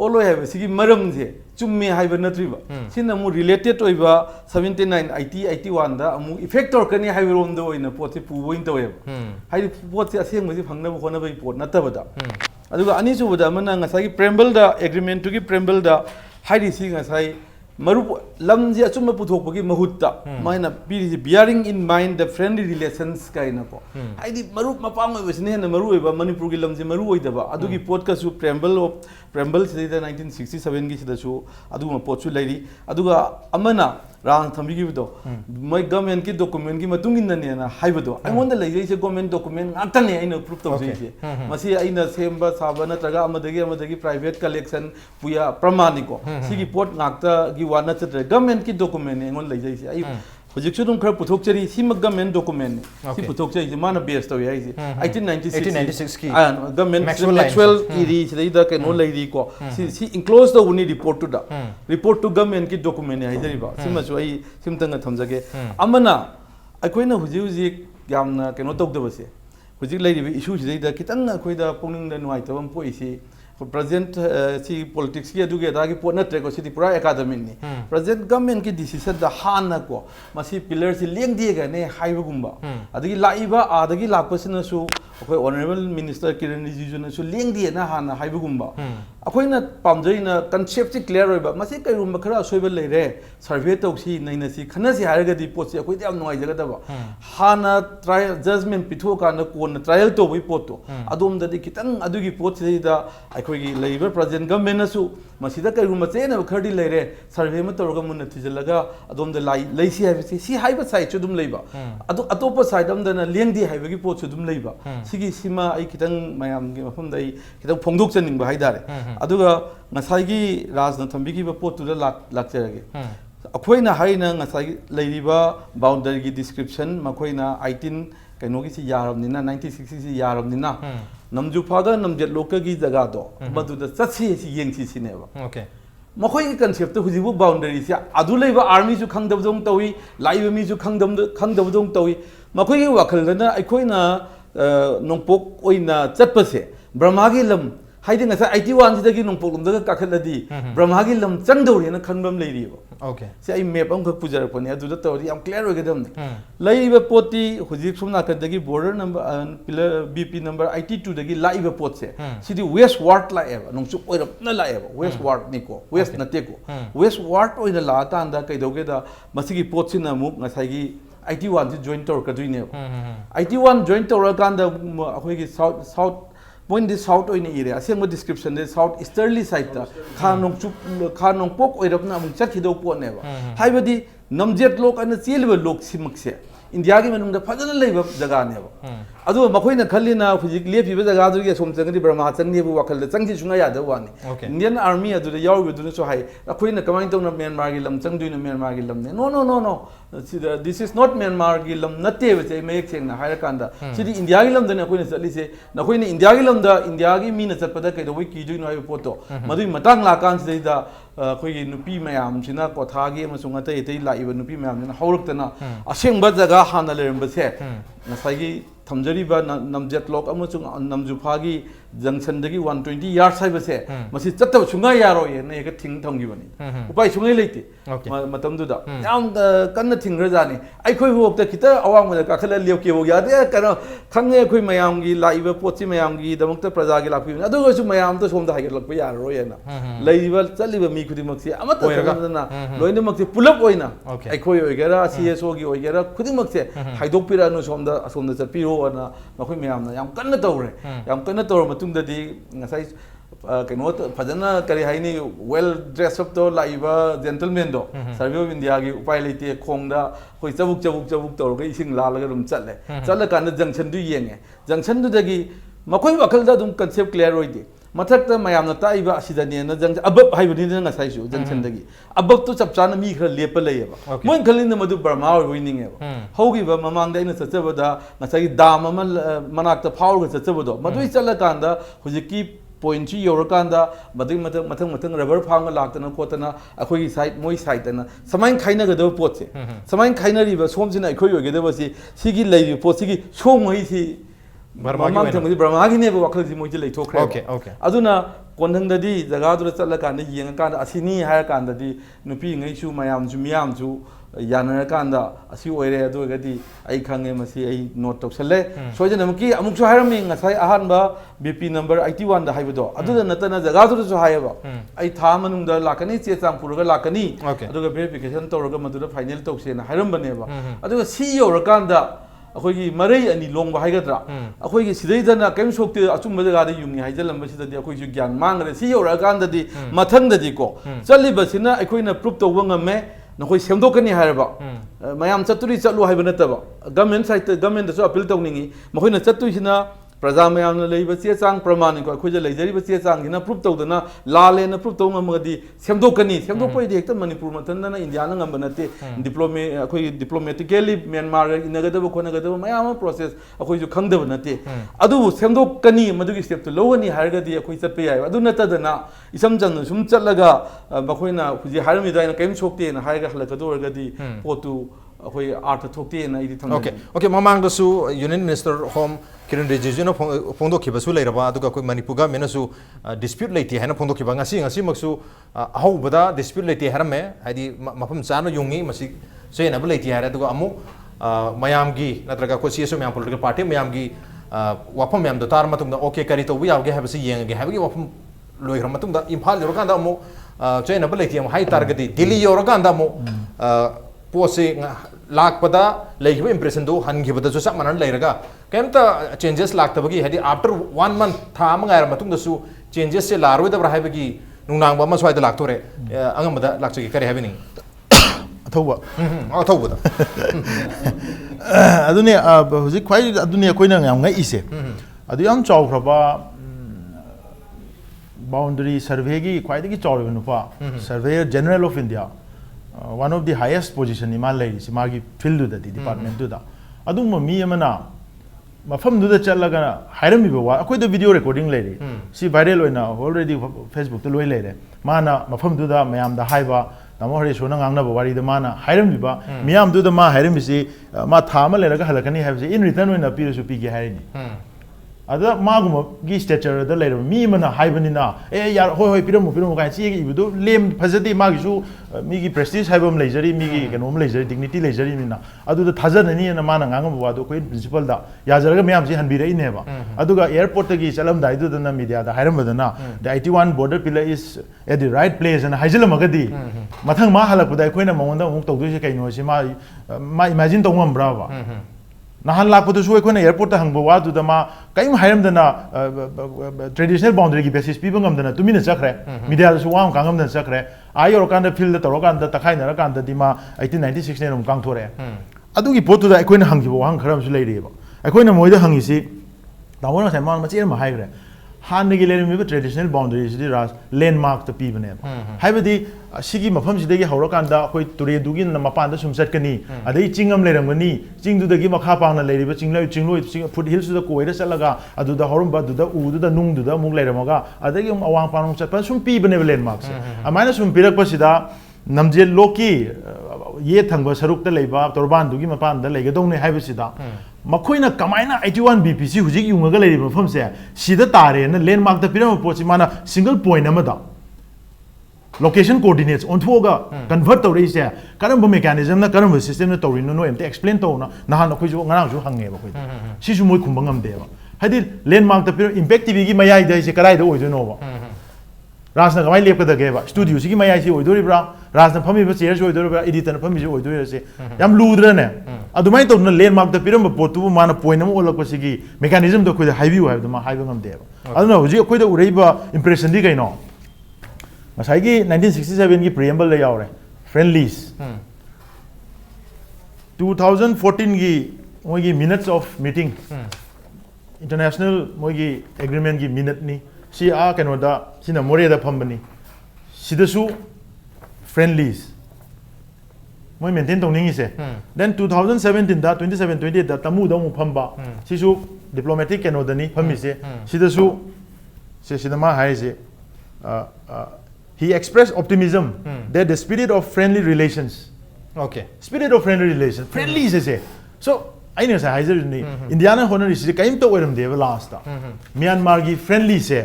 ओलोय हाइबसी की मरम जे चुम्मे हाइब नत्रिबा सिना मु रिलेटेड ओइबा 79 80 81 दा अमु इफेक्टर कनी हाइबरोम दो ओइना पोते पुबोइन तोय हाइ पोते असेंग मजी फंगना बखोना बई पोट नतबदा अदुगा अनि सुबदा मना ngसाई प्रेम्बल दा एग्रीमेंट टू की प्रेम्बल दा हाइदी सी ngसाई मरुप लमजे अचुम पुथोपगी महुत्ता माइना पीरी bearing in mind the friendly relations काइना को हाइदी मरुप मपांग ओइबसने न मरु ओइबा मणिपुर की लमजे मरु ओइदबा अदुगी पोट का सु प्रेम्बल सिदा 1967 की सिदसु अदुमा पोट सु लेरी अदुगा अमना रांग थंबिगी बदो मै गवर्नमेंट की डॉक्यूमेंट की मतुंग इन ने ना हाइबदो आइमोंदा लेजै से गवर्नमेंट डॉक्यूमेंट आतने आइना प्रूफ तौजै से मसी आइना सेम्बा साबा नत्रगा अमदगी प्राइवेट कलेक्शन पुया प्रमाणिको सिगी पोट नाक्ता की वाना चत्र गवर्नमेंट की डॉक्यूमेंट एंगोन लेजै से आई Hojik su dum khar puthok chari si mag government document ne si puthok chari mana base to yai si 1896 ki government Maxwell iri sidai da kai no lady ko si enclose the uni report to da report to government ki document ne haidari ba sima su ai simtanga thamjage amana akoina hujik yamna keno tawdabase hujik lady issue sidai da kitang akoida pungning da nuai tabam po isi present si politics ki adu ge da ki pona tre ko si pura academy ni present government ki decision da hana ko masi pillar si leng die ga ne haiba gumba adagi laiba adagi lakpasina su akoi honorable minister Kiran Rijiju na su leng die na hana haiba gumba akoi na pamjai na concept si clear roiba masi kai rum khara soiba leire survey tok si naina si khana si haraga di pot si akoi yam noi jaga da ba hana trial judgment pitho ka na ko na trial to wi pot to adom da di kitang adugi pot si da ꯑꯩꯈꯣꯏꯒꯤ ꯂꯩꯔꯤꯕ present ꯒꯚꯔꯟꯃꯦꯟꯠꯅꯁꯨ ꯃꯁꯤꯗ ꯀꯔꯤꯒꯨꯝꯕ ꯆꯦꯟꯅꯕ ꯈꯔꯗꯤ ꯂꯩꯔꯦ survey ꯑꯃ ꯇꯧꯔꯒ ꯃꯨꯟꯅ ꯊꯤꯖꯤꯜꯂꯒ ꯑꯗꯣꯝꯗ ꯂꯩꯁꯤ ꯍꯥꯏꯕꯁꯤ ꯁꯤ ꯍꯥꯏꯕ ꯁꯥꯏꯠꯁꯨ ꯑꯗꯨꯝ ꯂꯩꯕ ꯑꯗꯣ ꯑꯇꯣꯞꯄ ꯁꯥꯏꯠ ꯑꯃꯗꯅ ꯂꯦꯡꯗꯦ ꯍꯥꯏꯕꯒꯤ ꯄꯣꯠꯁꯨ ꯑꯗꯨꯝ ꯂꯩꯕ ꯁꯤꯒꯤꯁꯤꯃ ꯑꯩ ꯈꯤꯇꯪ ꯃꯌꯥꯝꯒꯤ ꯃꯐꯝꯗ ꯑꯩ ꯈꯤꯇꯪ ꯐꯣꯡꯗꯣꯛꯆꯅꯤꯡꯕ ꯍꯥꯏꯇꯥꯔꯦ ꯑꯗꯨꯒ ꯉꯁꯥꯏꯒꯤ ꯔꯥꯖꯅ ꯊꯝꯕꯤꯈꯤꯕ ꯄꯣꯠꯇꯨꯗ ꯂꯥꯛꯆꯔꯒꯦ ꯑꯩꯈꯣꯏꯅ ꯍꯥꯏꯅ ꯉꯁꯥꯏꯒꯤ ꯂꯩꯔꯤꯕ ꯕꯥꯎꯟꯗꯔꯤꯒꯤ ꯗꯤꯁꯀ꯭ꯔꯤꯞꯁꯟ ꯃꯈꯣꯏꯅ 18 ꯀꯩꯅꯣꯒꯤꯁꯤ ꯌꯥꯔꯕꯅꯤꯅ 1960ꯁꯤ ꯌꯥꯔꯕꯅꯤꯅ namjupaga namjet lokagi jaga do maduda chatsi si yengsi sineba okay makhoi ki concept hujibu boundary sia adu leiba army su khangdabdong tawi laiba mi su khangdabdong tawi makhoi ki wakhal na aikoina nongpok oina chatpase brahma gi lam haidi ngasa 81 sidagi nongpok lum daga kakhaladi brahma gi lam changdori na khanbam leiriba okay se ai map am khak pujarapani aduda tawri am clear oigadam laiba poti hujik sumna kadagi border number pillar bp number 82 dagi laiba pot se sidi westward laeba nongchuk oirap na laeba westward niko west nateko westward oina la ta anda kaidoge da masigi pot sina muk ngasai 81 ji join tor kaduine 81 join tor kanda akhoi gi south point the south oina area asema description the south easterly side ta khanong pok oirapna amung chakido po neba haibadi namjet lok ana chelba lok simakse india gi manung da phajana leiba jaga neba adu makhoi na khallina hujik lepi ba jaga du ge som changri brahma changni bu wakhal da changji sunga ya da wani indian army adu da yaw du na so hai akhoi na kamai tong na myanmar gi lam changdu na myanmar gi lam ne no this is not myanmar gi lam natte ba chai mayek cheng na haira kanda sidi india gi lam da na khoi na chali se na khoi na india gi lam da india gi mi na chat pada kai do wi ki ju no hai poto madui matang la kan se da khoi gi nupi mayam sina kotha gi amasung atai atai la iba nupi mayam na hauruktana aseng ba jaga hana lerem ba se nasai gi thamjariba namjet lok amasung namjupagi junction dagi 120 yards hai base masi chatta sunga yaro ye na eka thing thongi bani upai sungai leite matam du da yam kanna thing ra jani ai khoi hok ta kita awang ma ka khala liok ke ho ya de kana khange khoi mayam gi laiba potchi mayam gi damukta praja gi lakpi adu go su mayam to somda hai lak pa yar ro ye na laiba chaliba mi khudi mak se amata na loina mak se pulap oina ai khoi oigera cso gi oigera khudi mak se haidok pira no somda chatpi ro na makhoi mayam na yam kanna tawre matung da di ngasai keno phajana kari haini well dressed up to laiba gentleman do survey of india gi upai leite khongda hoi chabuk tor ga ising la laga rum chatle kan junction du yenge junction du dagi makhoi wakal da dum concept clear oide mathak ta mayam na taiba asidani na junction abab haibani na ngasai su junction dagi abab to chapchana mi khra lepa layeba moi khalin madu burma winning eba hogi ba mamang da ina chachaba da ngasai dam ama manak ta power ga chachaba do madu chala kanda hujiki point chi yorakanda mathang rubber phang laktana kotana akhoi side moi side na samain khaina ga do pot se samain khaina ri ba som jina akhoi yoge da ba si sigi lai pot sigi som mai si Burma gi Burma gi ne ba wakhal si moi ji lai thokre okay aduna konthang da di jaga du chala kanda yeng kanda asini ha kanda di nupi ngai su mayam ju miyam ju yana kanda asi oire adu ga di ai khange masi ai note toksale sojana mki amuk so haram mi ngasai ahan ba bp number 81 da haibo do adu da natana jaga du so haiba ai tha manung da lakani che chang puruga lakani adu ga verification tawraga madu da final tokse na haram bane ba adu ga ceo ra kanda akhoi gi marai ani longba haigadra akhoi gi sidai dana kem sokte achum ba jaga da yumni haijalam ba sidadi akhoi ju gyan mangre ceo ra kanda di mathang da di ko chali ba sina akhoi na proof to wanga me nakoi semdokani harba mayam chaturi chatlu haiba nataba government side government da so appeal tawningi makhoi na chattu sina प्रजा ma'am चे चांग प्रमाण को अखोज लेजरी चे चांग proof तौदना लालेन proof तौ ngमगदी सेमदोकनी सेमदोकपैदि हेक्ट Manipur मथनना India ना ngम नते diplomatically Myanmar इनगदब खोनगदब मयाम process अखोज खंगदब नते अदु सेमदोकनी मदुगी step तो लोगनी हारगदी अखोज चटपे याय अदु नतदना इसम चंग सुम चलगा बखोइना हुजि हारमिदायना कैम सोक्ते ना हारगा हलकदोरगदी पोतु अखोई आर्थ थोक्ते ना इदि थंग ओके ममांगदसु यूनियन मिनिस्टर होम किरण रिजिजू ना फोंदोखिबसु लेरबा अदुगा कोई मणिपुर गवर्नमेंटसु डिस्प्यूट लेती है ना फोंदोखिबा ngasi मक्सु अहौबदा डिस्प्यूट लेती हरमे हाइदि मफम चानो योंगी मसी सेनब लेती है अदुगा अमु मयामगी नत्रगा को सीएसओ मयाम पॉलिटिकल पार्टी मयामगी वाफम मयाम दो तार मतुंदा ओके करी तो यावगे हाबसि येंगे हाबगी वाफम लोइग्र मतुंदा इम्फाल योरकांदा अमु सेनब लेती हम हाई टारगेट दिल्ली योरकांदा अमु पोसे लाखपदा लेखिब इंप्रेशन दो हनखिबदसु सब मनन लेरगा केमता चेंजेस लाक्तबगी हाइदि आफ्टर 1 मंथ था मंगायर मतुंदसु चेंजेस से लारोइदब्रा हाइबगी नुंगनांगबा म स्वाइद लाक्तोरे अंगमदा लाक्चगी करे हाबिनी अथौबा अथौबदा अदुने हुजि ख्वाइ अदुने कोइना याम ngai ise adu yam chawkraba boundary survey gi ख्वाइ दगी चौरब नुपा surveyor general of India one of the highest position in Malay is magi field the department to da adum mi amana mafam du da chalaga hairam bi wa akoi the video recording lady si viral oina already Facebook to loi lere mana mafam du da mayam da haiba tamo hare shona ngangna ba wari da mana hairam bi ba miyam du da ma hairam bi si ma thama leraga halakani have in return oina pi su pi gi harini ada maguma gi stature da leiro mi mana haibanina yar hoi piramu kai chi gi ibudu lem phajadi magi su mi gi prestige haibam leijari mi gi kenom leijari dignity leijari mina adu da thajani na mana ngangam wa do koi principal da ya jaraga myam ji hanbira ine ba aduga airport gi chalam dai du da na media da hairam badana the IT1 border pillar is at the right place and haijalam agadi mathang ma halak budai koina mamonda muk tawdu se kaino si ma imagine tongam brava nahan lakpadu su ekona airport ta hangba wa du da ma kaim hairam dana traditional boundary gi basis pi bangam dana tumina chakre media su wa kangam dana chakre ayor kan da field ta rokan da takai na kan da dima 1896 ne rum kang thore adu gi potu da ekona hanggi bo hang kharam su leire ba ekona moida hangi si dawona sai ma che ma haigre han gi leire mi traditional boundaries di ras landmark ta pi bane haibadi sigi mafam sidagi hawrakan da koi ture dugi na mapan da sum satkani adai chingam leramani chingdu dagi makha pangna leiriba chingloi foot hills da koira chalaga adu da horum ba du da u da nung du da mung leramaga adagi awang panung chatpa sum pi bane landmark se amaina sum pirak pasida namjel loki ye thangba saruk ta leiba torban dugi mapan da leigadong ne haibasida मखोइना कमाइना 81 BPC हुजिक युंगगा लेरिबा मफमसे सिदा तारे न landmark the पिरम पोची माना single point अमदा location coordinates ऑनथोगा convert तौरे से करम मेकानिज्म ना करम सिस्टम ना तौरिनो नो एमते एक्सप्लेन तौना नहान अखोइजो ngana जो हंगे बा खोइ सिसु मोय खुंबंगम देबा हादि लैंडमार्क द पिरम इंपैक्ट टीवी की मयाइ दे से कराइ द ओइजो बा राजना कमाइ लेपकदगेबा स्टूडियो सिगी मयाइ से ओइदोरिब्रा राजना फमिबा चेयर से ओइदोरिब्रा एडिटर फमि से ओइदोरि से याम लुद्रने अदुमाइ तौना लैंडमार्क द पिरम पोतु माना पॉइंट अम ओलक सिगी मेकानिज्म द खोइ हाइबिउ हाइब द मा हाइब ngam देबा अदुना हुजि खोइ द उरैबा इंप्रेशन दि कैनो मसाइगी 1967 की प्रीएम्बल ले यावरे फ्रेंडलीज 2014 की मोगी मिनट्स ऑफ मीटिंग इंटरनेशनल मोगी एग्रीमेंट की मिनट नि सी आ केनोदा सिना मोरेदा फंबनी सिदसु फ्रेंडलीज मोय मेंटेन तौनिंगी से देन 2017 दा 27 28 दा तमु दमु फंबा सिसु डिप्लोमेटिक केनोदनी फमी से सिदसु से सिदमा हाय से he expressed optimism that the spirit of friendly relations spirit of friendly relations friendly is say so I know say haizer ni indiana honor is kaim to oiram de last ta myanmar gi friendly se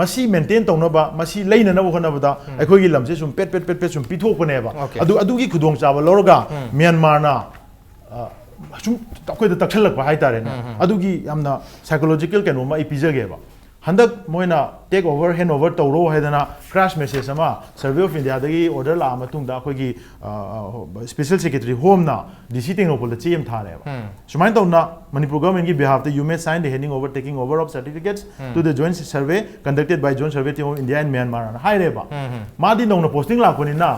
masi maintain tawna ba masi leina na hona ba da akhoi gi lam se sum pet sum pithok pa ne ba adu gi khudong cha ba lorga myanmar na sum akhoi da takhalak ba hai tare na adu gi amna psychological keno ma ipijage ba handak moina take over hand over tawro haidana crash message ama survey of india dagi order la matung da khoi gi special secretary home na dc tenopol da chem thare ba sumain tawna manipur government gi behalf the you may sign the handing over taking over of certificates to the joint survey conducted by joint survey team of india and myanmar na hai re ba ma di nong na posting la ko ni na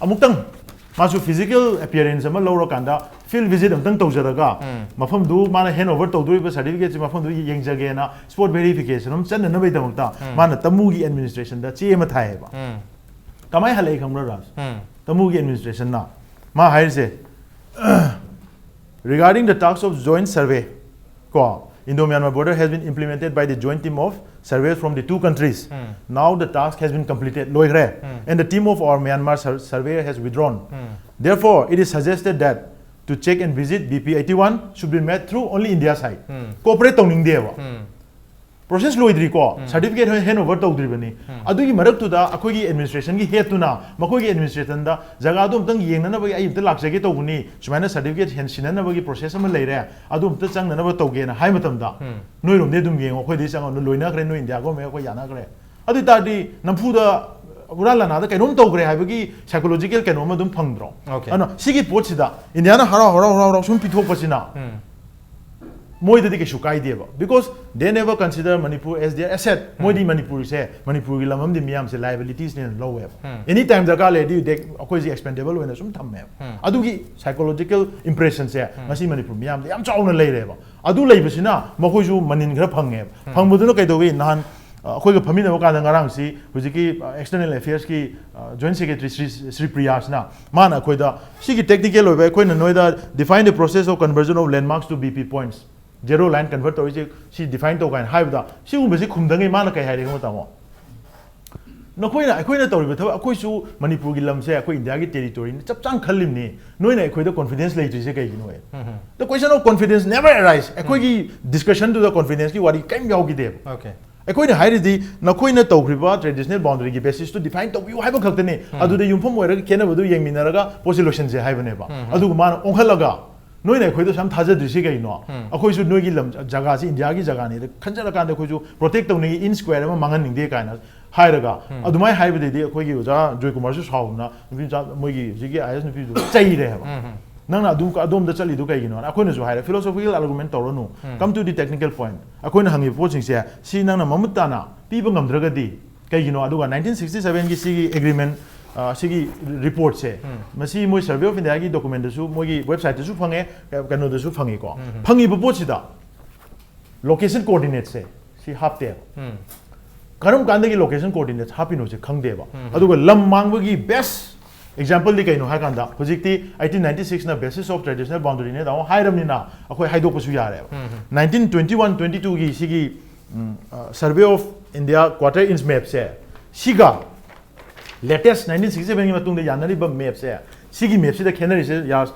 amuktang masu physical appearance ama lawro kanda field visit amtang tawjaraga mafam du mana hand over tawdoi ba certificate se mafam du yengjage na sport verification am channa na bai damakta mana tamu gi administration da che ma thai ba kamai halai khamra ras tamu gi administration na ma hair se regarding the task of joint survey ko Indo-Myanmar border has been implemented by the joint team of surveyors from the two countries. Now the task has been completed, and the team of our Myanmar surveyor has withdrawn. Therefore, it is suggested that to check and visit BP81 should be made through only India side. Cooperate on India. Process loidri ko certificate hand over tawdri bani adugi marak tu da akoi administration gi head tu na makoi gi administration da jaga dum tang yeng na ba ai ta lakjage to buni sumaina certificate hand sinan na ba gi process am leire adum ta chang na ba tawge na hai matam da noi rom de dum yeng khoi de chang no loina kre no India go me ko yana kre adu ta di nampu da urala na da kainom tawgre hai ba gi psychological kainom ma dum phangdro ano sigi pochida India na hara sum pithok pasina moi da ke shukai deba because they never consider Manipur as their asset moi di Manipur se Manipur gi lamam di miam se liabilities ne low web anytime da ka le di de akoi ji expendable wena sum tham me adu gi psychological impression se masi Manipur miam de yam chauna lei reba adu lei basina makoi ju manin gra phange phangbudu no kai do wi nan akoi ga phamina ba ka da ngarang si hujiki external affairs ki joint secretary Sri Priyas na man akoi da si gi technical oi ba akoi na noida define the process of conversion of landmarks to BP points zero line convert to she define to kind high da she will be kumdangi mana kai hai mo tamo no koi na to ri akoi su Manipur gi lam se akoi India gi territory ni chap chang khalim ni noi na akoi da confidence lai se kai gi no the question of confidence never arise akoi gi discussion to the confidence ki wari kaim yaw gi de okay akoi na hai di na koi na to ri ba traditional boundary gi basis to define to you have khakte ne adu de yumphom oira kena badu yeng minaraga position se hai bane ba adu man onghalaga noi na khoido sam thaja disi gai no akhoi su noi gi lam jaga si India gi jaga ni khanjara kan de khoi ju protect tong ni in square ma mangan ning de kai na hairaga adumai haibe de akhoi gi oja Joy Kumar su sauna ni ja moi gi ji gi IS ni ju chai re ha nang na adum ka adum da chali du kai gi no akhoi na ju haira philosophical argument toro no come to the technical point akhoi na hangi po ching se si nang na mamutta na pi ba ngam draga di kai gi no aduga 1967 gi si agreement sigi report se masi moi survey of India gi document da su moi gi website da su phange kano da su phangi ko phangi bo pochi da location coordinates se si hapte karam kande gi location coordinates hapino se khangde ba aduga lam mangba gi best example di kaino ha kanda hojikti 1896 na basis of traditional boundary ne da hairam ni na akhoi haidok pa su yare 1921 22 gi sigi survey of India quarter inch map se siga latest 1967 की मतुंग दे यानरी बम map से सिगी map से the खेनरी से यार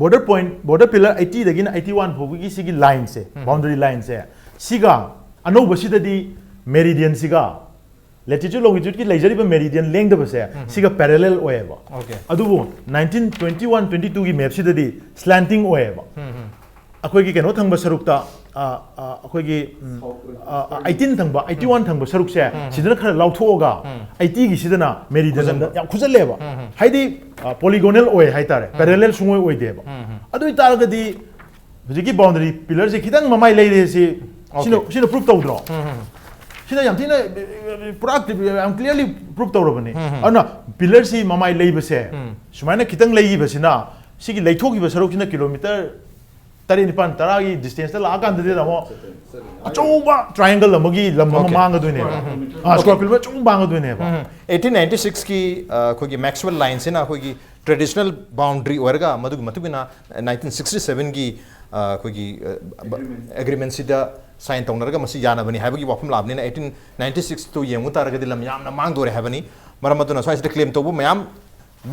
border point border pillar 80 दगिन 81 भोगी सिगी line से boundary line से सिगा अनो बसिदा दी meridian सिगा latitude longitude की लेजरी ब मेरिडियन लेंग द बसे सिगा पैरेलल ओएबा ओके अदुबो 1921 22 की मैप से दी slanting ओएबा अखोई की केनो थंग बसरुकता अखोई की 18 थंग बा 81 थंग बसरुक से सिदना खरा लाउथोगा 80 की सिदना मेरिडियन दा याम खुजलेबा हाइदी polygonal ओए हाइतारे पैरेलल सुंगोय ओय देबा अदुई तारगदी हुजिकी बाउंड्री पिलर से खितंग ममाई लेरे से सिनो प्रूफ तौद्रो सिना याम थिना पूरा याम क्लियरली प्रूफ तौरबने अना पिलर से ममाई लेबसे सुमाइना खितंग लेइबसिना सिगी लेथोगिबा सरुकिना किलोमीटर 35 तरह की डिस्टेंस ला कांद दे दमो अचौबा ट्रायंगल अमगी लम मांग दोने स्क्वायर किलोमीटर चौं मांग दोने 1896 की खोगी मैक्सवेल लाइन से ना खोगी ट्रेडिशनल बाउंड्री वर्गा मधु मतुबिना 1967 की खोगी एग्रीमेंट सिदा साइन तौनरगा मसी यानबनी हाबगी वाफम लाबने 1896 तो येमु तारगदि लम यामना मांग दोरे हाबनी मरमतुना स्वाइस क्लेम तोबु मयाम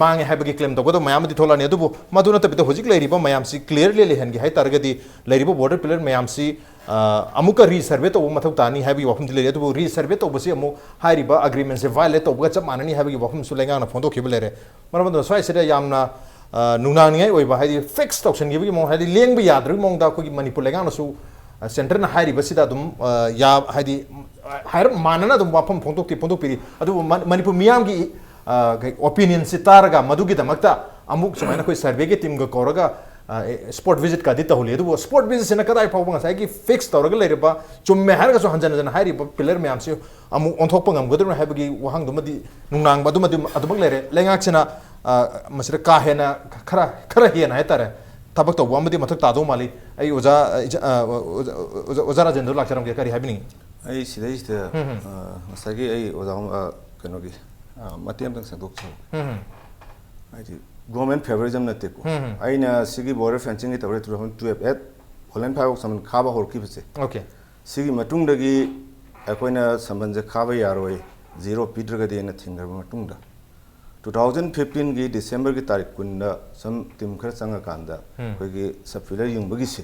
मांगे हाबगी क्लेम तोगदो मयाम दि थोलानी अदुबु मधुना तबितो होजिक लेरिबो मयाम सी क्लियरली लेहनगी हाय तारगदि लेरिबो बॉर्डर पिलर मयाम सी अमुका री सर्वे तो मथौ तानी हाबगी वाफम दिले अदुबु री सर्वे तो बसी अमु हाइरिबा एग्रीमेंट से वायलेट तोबगा चप माननी हाबगी वाफम सुलेंगा ना फोंदो खिब लेरे मरमदो स्वाइ सेदा यामना नुनानिङै ओइबा हाइदि फिक्स तौसन गिबगी मो हाइदि लेंग बि याद्रग मोंगदा कोगी मणिपुर लेंगा नसु सेंटर ना हाइरिबा सिदा दुम या हाइदि हाइर मानना दुम वाफम फोंदो पिरि अदुबु मणिपुर मियामगी ओपिनियन से तारगा मधुगी दमकता अमुक समायना कोई सर्वे के टीम को कोरगा स्पोर्ट विजिट का दिता होली तो स्पोर्ट विजिट से न कदाई फावबंग साइ की फिक्स तौरगा लेरबा चुम्मे हारगा सो हंजन हंजन हाइरिबा पिलर में हमसे अमुक ओंथोकपंग हमगदर हाइबगी वहांग दुमदि नुंगनांग बदुमदि अदुमक लेरे लेंगाक सेना मसरे का है ना खरा ही ना है तारे तबक तो वाम दी मथक तादो माली आई ओजा राजेंद्र लाचरम के करी है भी नहीं आई सीधे मसागी आई ओजा कनोगी मतियम तंग संदोक छो आई गवर्नमेंट फेवरिज्म नते को आई ना सिगी बॉर्डर फेंसिंग तवरे 2012 एट होलैंड फाइव समन खाबा होरकी बसे ओके सिगी मतुंग दगी अकोइना संबंध खाबा यारोय जीरो पीड्रगदे न थिंगर मतुंग 2015 की दिसंबर की तारीख कुंदा सम टीम खर संग कांदा कोई सब फिलर युंबगी से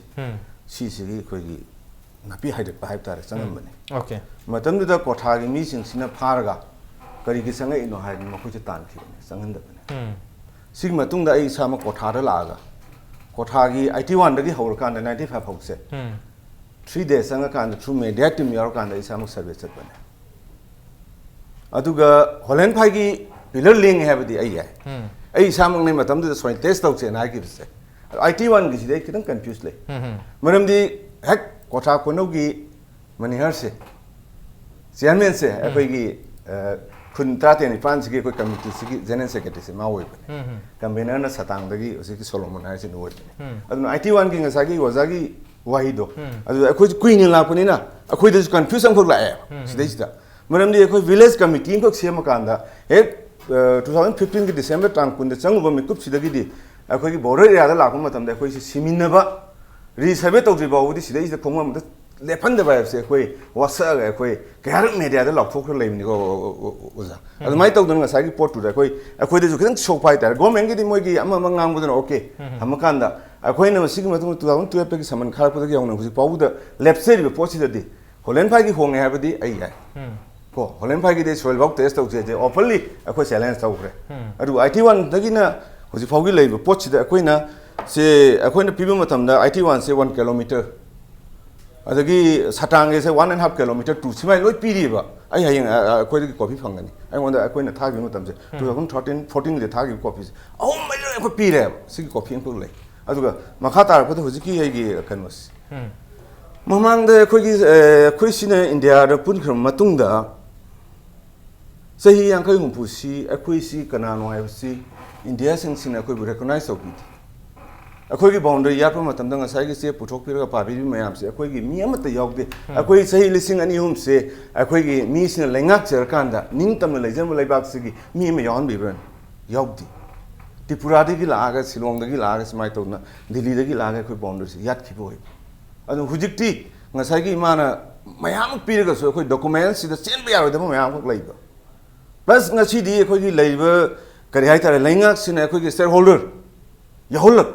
सी कोई नापी हाइड पाइप तार संगम बने ओके मतम द कोठा की मी सिंग फारगा करी की संग इनो हाइड मखु से तान की संगन बने सिग मतुंग द आई साम कोठा द लागा कोठा की 81 दगी हौर कांदा 95 हौर से 3 days संग कांदा थ्रू मीडिया टीम यार कांदा इसाम सर्विस बने अदुगा होलैंड फाइ की पिलर लिंग है बदी आई है आई सामंग ने मतम द सोइन टेस्ट तौ से ना की से 81 की सिदे कितन कंफ्यूज ले मरम दी हेक कोठा कोनो की मनिहर से चेयरमैन से अखोई की खुन ताते निपान से कोई कमिटी से जनरल सेक्रेटरी से मावई बने कन्वेनर न सतांग दगी उसी की सोलोमन हाई से नोट बने अदुन 81 की ngसागी वजागी वाहिदो अदु अखोई क्वीन लापनी ना अखोई द कंफ्यूजन को लाए सिदे सिदा मरम दी अखोई विलेज कमिटी को सेम कांदा हे 2015 की दिसंबर टांग कुंद चंगुब मिकुप सिदगी दी अखोई की बॉर्डर एरिया दा लापम मतम दा अखोई से सिमिनबा रिसर्वे तौद्रि बावदी सिदे इस खोंग मत लेफन द बाय से अखोई वासा अखोई कयार मीडिया दा लॉकफोक लेबनी को ओजा अदमाई तौदन ngसागी पोर्ट टू अखोई अखोई दे जुखन शोक पाइ तार गवर्नमेंट की दी मोई की अम मंगांग बुदन ओके हम कांदा अखोई न मसिग मतम 2012 पे की समन खार पद की यौन हुजि पावुदा लेफ्ट साइड बे पोछि ददी होलैंड फाइ की होंगे हाबदी आई है को होलैंड फाइ की दे सोइल बॉक टेस्ट तौजे जे ओपनली अखोई चैलेंज तौखरे अदु 81 दगी ना हुजि फाउगी लेब पोछि द अखोई ना से अखोई न पिबो मतम दा 81 से 1 किलोमीटर अदगी सटांगे से 1.5 किलोमीटर टू सिमाय लोय पीरीबा आई हायिंग अखोई की कॉफी फंगनी आई वंदा अखोई न थागी मतम से 2013 14 दे थागी कॉफी औ मैलो अखोई पीरे सिगी कॉफी अंको ले अदुगा मखा तार पद हुजि की हेगी कनमस ममांग द अखोई सिने इंडिया द पुनखम मतुंग दा सही यांखै हुंपुसी अखोई सी कनानो हायसी इंडिया सिंग अखोई रिकॉग्नाइज तौबी अखोई की बाउंड्री याप मतम दंग साइ की से पुथोक पिरगा पाबी मयाम से अखोई की मी अमत यावदे अखोई सही लिसिंग अनि हुम से अखोई की मी सिन लेंगाक चरकांदा निंग तम लेजम लेबाक सिगी मी मे यावन बिब्रन यावदी त्रिपुरा दगी लागा शिलोंग दगी लागा समाय तौना दिल्ली दगी लागा अखोई बाउंड्री से यात खिबो अदु हुजिकती ngसाइ की माना मयाम पिरगा सो अखोई डॉक्यूमेंट्स सिदा चेन बे यारोदम मयाम को लैबा प्लस ngasi di अखोई की लैबा करि हाय तारे लेंगाक सिन अखोई की शेयर होल्डर यहोलक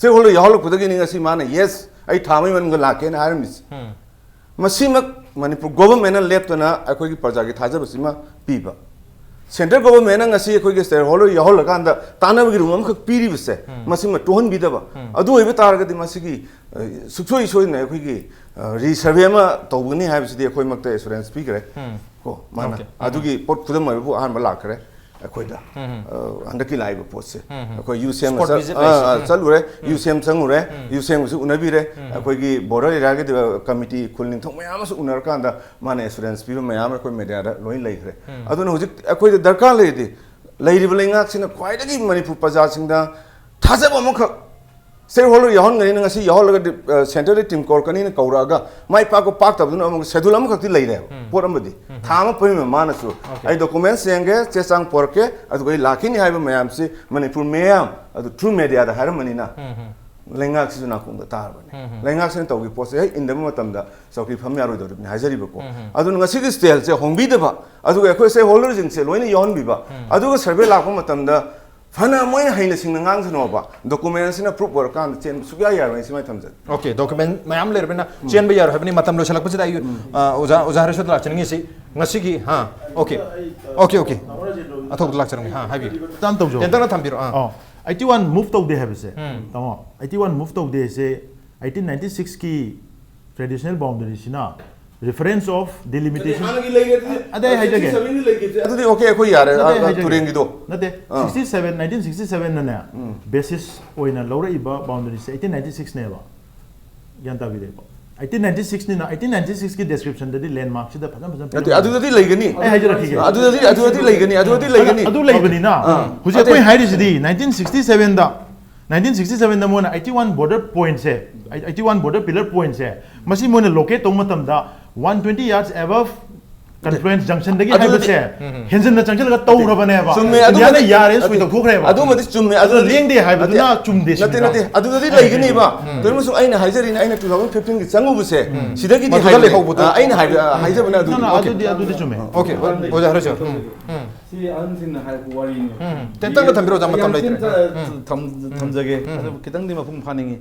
शेयर होल्डर यहोलक पदगी ngasi माना यस आई थामै मन लाके ना आरमिस मसिमक मणिपुर गवर्नमेंट लेप्तना अखोई की प्रजा की थाजबसिमा पीबा सेंट्रल गवर्नमेंट ngasi अखोई की शेयर होल्डर यहोलक कांदा तानबगी रूम अमख पीरिबसे मसिम टोहन बिदबा अदु होइबा तारगदि मसिगी सुखसोई सोइने अखोई की रिसर्वे मा तौबनी हाइबसिदि अखोई मक्ता एश्योरेंस पीगरे को माना अदुगी पोट खुदम माबु आहान लाखरे अखोइदा हंदकी लाइव पोट से अखोई यूसीएम चलुरे यूसीएम संगुरे यूसीएम सु उनबिरे अखोई की बॉर्डर एरिया के कमिटी खुलनिंग थों मयाम सु उनर कांदा माने एश्योरेंस पीबा मयाम अखोई मीडिया दा लोइन लैखरे अदुना हुजिक अखोई दरकार लेदि लैरिब लेंगाक सिना ख्वाइदगी मणिपुर प्रजा सिंगदा थाजब अमख शेयर होल्डर यहन गनी ngasi यहल सेंट्रल टीम कोर कनी न कौरागा माइ पा को पाक तबदुन अमग शेड्यूल अमख खति लैरे पोर अमदि थाम परिम मानसु आई डॉक्यूमेंट सेंगे चेसांग पोरके अदु गई लाखिनि हाइब मयाम से मणिपुर मयाम अदु ट्रू मीडिया दा हर मनिना लेंगाक सिना कुंग तार बने लेंगाक सिन तौगी पोसे इंदम मतमदा सौकी फम यारो दो हाजरी बको अदु ngasi की स्टाइल से होंबी दबा अदु अखोय से होल्डर जिंग से लोइन यहन बिबा अदु सर्वे लाखो मतमदा फना मोय हाइना सिंग ngang सनोबा डॉक्यूमेंट सिना प्रूफ वर्क कान चेन सुग्या यार वै सिमाय थमजन ओके डॉक्यूमेंट मयाम लेरबेना चेन बे यार हबनी मतम लो छलक पछदा ओजा ओजा हरेश्वर लाचनगी से ngasi की हां ओके ओके ओके अथोक लाचनगी हां हाबी तान तौजो तेंतना थंबिरो 81 मूव तौदे हैबसे तमो 81 मूव तौदे से 1896 की ट्रेडिशनल बाउंड्री सिना reference of delimitation अदे हाइजगे अदुदी ओके अखोई यार तुरेंगी दो नते 67 1967 नने बेसिस ओइना लौरा इबा बाउंड्री से 1896 नेबा जानता बिदे 1896 ni na 1896 ki description dadi landmark sida phana phana nate adudadi leigani ai hajara ki adudadi leigani adu leigani na huji koi hairi sidi 1967 da 1967 da mona 81 border point se 81 border pillar point se masi mona locate tong matam da 120 yards above confluence junction dagi hai base henzen na junction ga tawra bane ba ya ne yare sui to khokre ba adu mati chumme adu leng de hai ba na chumde nate adudadi leigani ba toimu su aina haijari aina 2015 gi changu buse sidagi di Madhuda leihaubudu. aina haijabana adu adu chume Okay, oja harajo. C अहनसिंग हाइबु वारीने Tentang na thambiro jam matam leitre. थमजगे अदु खितंग दि मफुम फानिंगे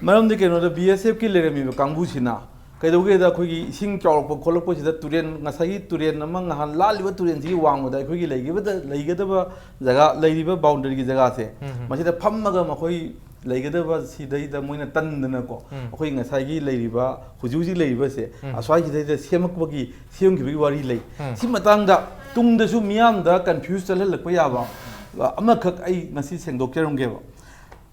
मरम दि केनो the BSF की लेरेमी कांगबु सिना कइदोगे दा खोगी सिंग चौरप खोलप सिदा Tourane ngасai Tourane नम ngहान लालिबा Tourane जी वांगबदा खोगी लेगदबा जगह लेरिबा boundary की जगह से मसिदा फम्मगा मखोई लेगदबा सिदैदा मोइना तंदना को खोई ngасai की लेरिबा हुजुजी लेरिबा से असवाई सिदैदा सेमकबगी सेमखिबी वारी ले सि मतंगदा तुंगदसु मियामदा कंफ्यूज चलहलकपा याबा अमखक आई ngasi सेंगदोक्चरमगेबा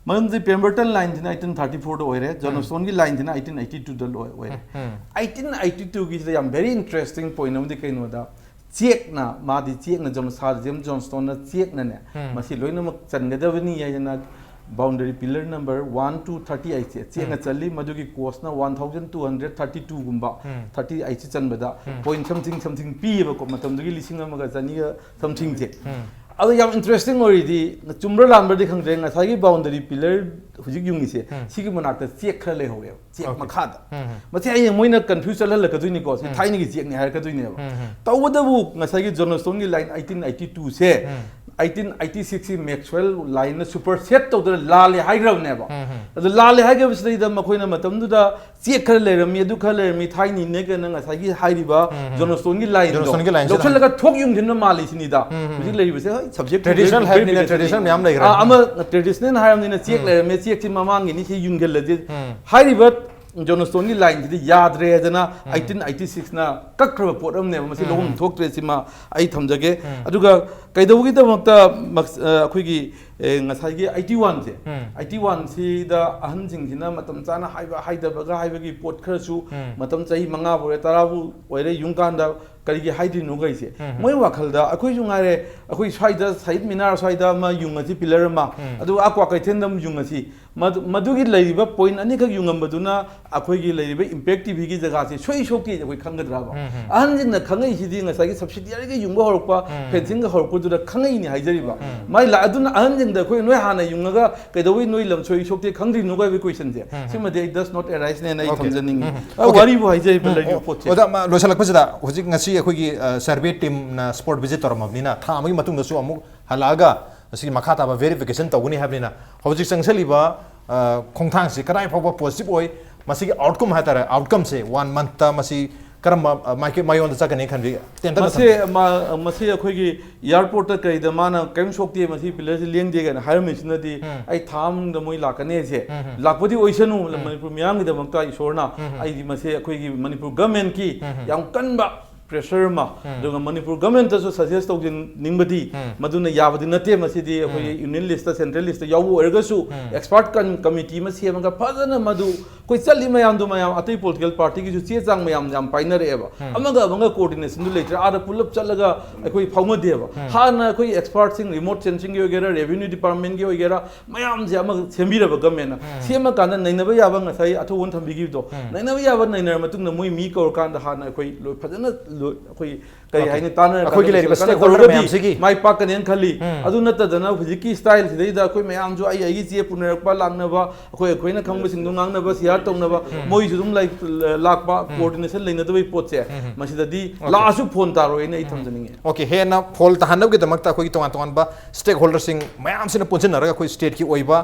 मरमदि पेम्बरटन लाइन 1834 द ओइरे जनस्टोन की लाइन 1882 द ओइरे 1882 की याम वेरी इंटरेस्टिंग पॉइंट अमदि कइनोदा चेक ना मादि चेक ना जम सारजेम जनस्टोन ना चेक ना ने मसी लोइनमक चनगदबनी याजना बाउंड्री पिलर नंबर 1 to 38 से चेक ना चली मदुगी कोस्ट ना 1232 गुंबा 38 चनबदा पॉइंट समथिंग पीबा को मतमदुगी लिसिंग अमगा जनिगा समथिंग से अब याम इंटरेस्टिंग ओरिदी चुम्ब्र लांबरदि खंग्रे ngасai बाउंड्री पिलर हुजिक युंगी से सिगी मनाक चेक खर ले होगे चेक मखादा मसे आई मोइना कंफ्यूज चल लकदुनी को थाइनी की चेक ने हार कदुनी तवदबु ngасai जनस्टोन की लाइन 1882 से 1886 की मैक्सवेल लाइन सुपर सेट तो लाले हाइग्रबनेबा अदु लाले हाइग्रबसिदा मखोइना मतमदुदा चेक खर लेरमी अदु खर लेरमी थाइनी ने के ngасai की हाइरिबा जनस्टोन की लाइन लोखलगा थोक युंगिन माली सिनिदा हुजिक लेरिबसे सब्जेक्ट Traditional है नहीं traditional में हम नहीं रहे. आम ट्रेडिशनल है हमने चेक ले में चेक ची मामांगी नहीं ची युंगल ले हाइरिबत जनस्टोन की लाइन की याद रहे जना 1886 ना कक्रब पोट हमने मसी लोम थोक ट्रे सिमा आई थमजगे अदुगा कइदौगी दमक्ता अखोइगी ngасai gi 81 से 81 सिदा अहन सिंगसिना मतम चाना हाइबा हाइदबगा हाइबगी पोट खरसु मतम चाहि मंगा बोरे तराबु ओइरे युंकांदा करिगी हाइदिनु गइसे मोय वाखलदा अखोइ जुंगारे अखोइ स्वाइदा साइड मिनार स्वाइदा मा युंगसी पिलर मा अदु आक्वा कैथेंदम युंगसी मदुगी लैरिबा पॉइंट अनि खक युंगमबदुना अखोइगी लैरिबा इम्पैक्ट टीवी की जगह से सोई सोकी अखोइ खंगद्राबा अहन जिन खंगै सिदि ngасai gi सब्सिडियरी गे युंगो हरपा फेंसिंग हरपुदुदा खंगै नि हाइजरिबा माइ ला अदुना अहन जिन द खोइ नोय हाना युंगगा कैदोइ नोय लम सोई सोक्ते खंगरि नुगा बे क्वेश्चन जे सिमदे इट डस नॉट अराइज ने नाइ थमजनिंग वारी बो हाइजरिबा लैरि पोट ओदा लोसलकपसिदा हुजिक ngasi अखोगी सर्वे टीम ना स्पोर्ट विजिट तोरमबनिना था अमगी मतुंग दसु अमुक हलागा असि मखा ताबा वेरिफिकेशन तगुनी हाबनिना हुजिक संगसलिबा खोंथांग से कराय फावबा पॉजिटिव ओय मसिगी आउटकम हातारा आउटकम से 1 मंथ ता मसि करम माइके मायोन दसकने खनबी टेंटा मसे अखोगी एयरपोर्ट कइद माना कैम सोक्ति मसी पिलर से लेंग देगन हायर मिशनदी आई थाम द मोइ लाकने से लाकपदि ओइसनु मणिपुर मियाम gi दमक्ता इशोरना आई मसे अखोगी मणिपुर गवर्नमेंट की याम कनबा प्रेशर मा दुगा मणिपुर गवर्नमेंट तो सजेस्ट तौजिन निंबदी मदुना याबदि नते मसिदि अखोई यूनियन लिस्ट सेंट्रल लिस्ट यावो ओरगसु एक्सपर्ट कमिटी म सेमगा फजन मदु कोइ चली मयाम दु मयाम अतै पॉलिटिकल पार्टी की चे चांग मयाम याम पाइनरेबा अमगा अमगा कोऑर्डिनेशन दु लेटर आदा पुलअप चलगा अखोई फाउमदेबा हाना अखोई एक्सपर्ट सिंग रिमोट सेंसिंग की वगैरह रेवेन्यू डिपार्टमेंट की वगैरह मयाम जे अमग सेंबिरबा गवर्नमेंट सेम कान नैनबा याबा ngасai अथोवन थंबिगी दो नैनबा याबा नैनर मतुंग मोइ मी कौर कान हाना अखोई लो फजन अखोई कई हाइने ताना अखोई लेरि बस स्टेकहोल्डर मैम सिगी माइ पाकनेन खली अदु नतदना हुजिकी स्टाइल सिदैदा अखोई मयाम जो आई चे पुनरकपा लांगनबा अखोई अखोइना खंग सिंदु ngangnaba सियार तौनबा मोइ जुम लाइक लाकपा कोऑर्डिनेशन लेनदबई पोचे मसिददी लासु फोन तारो एने इ थमजनिंगे ओके हेना फोल तहनब के दमकता अखोई तोन तोन बा स्टेकहोल्डर सिंग मयाम सिना पुंजनरगा अखोई स्टेट की ओइबा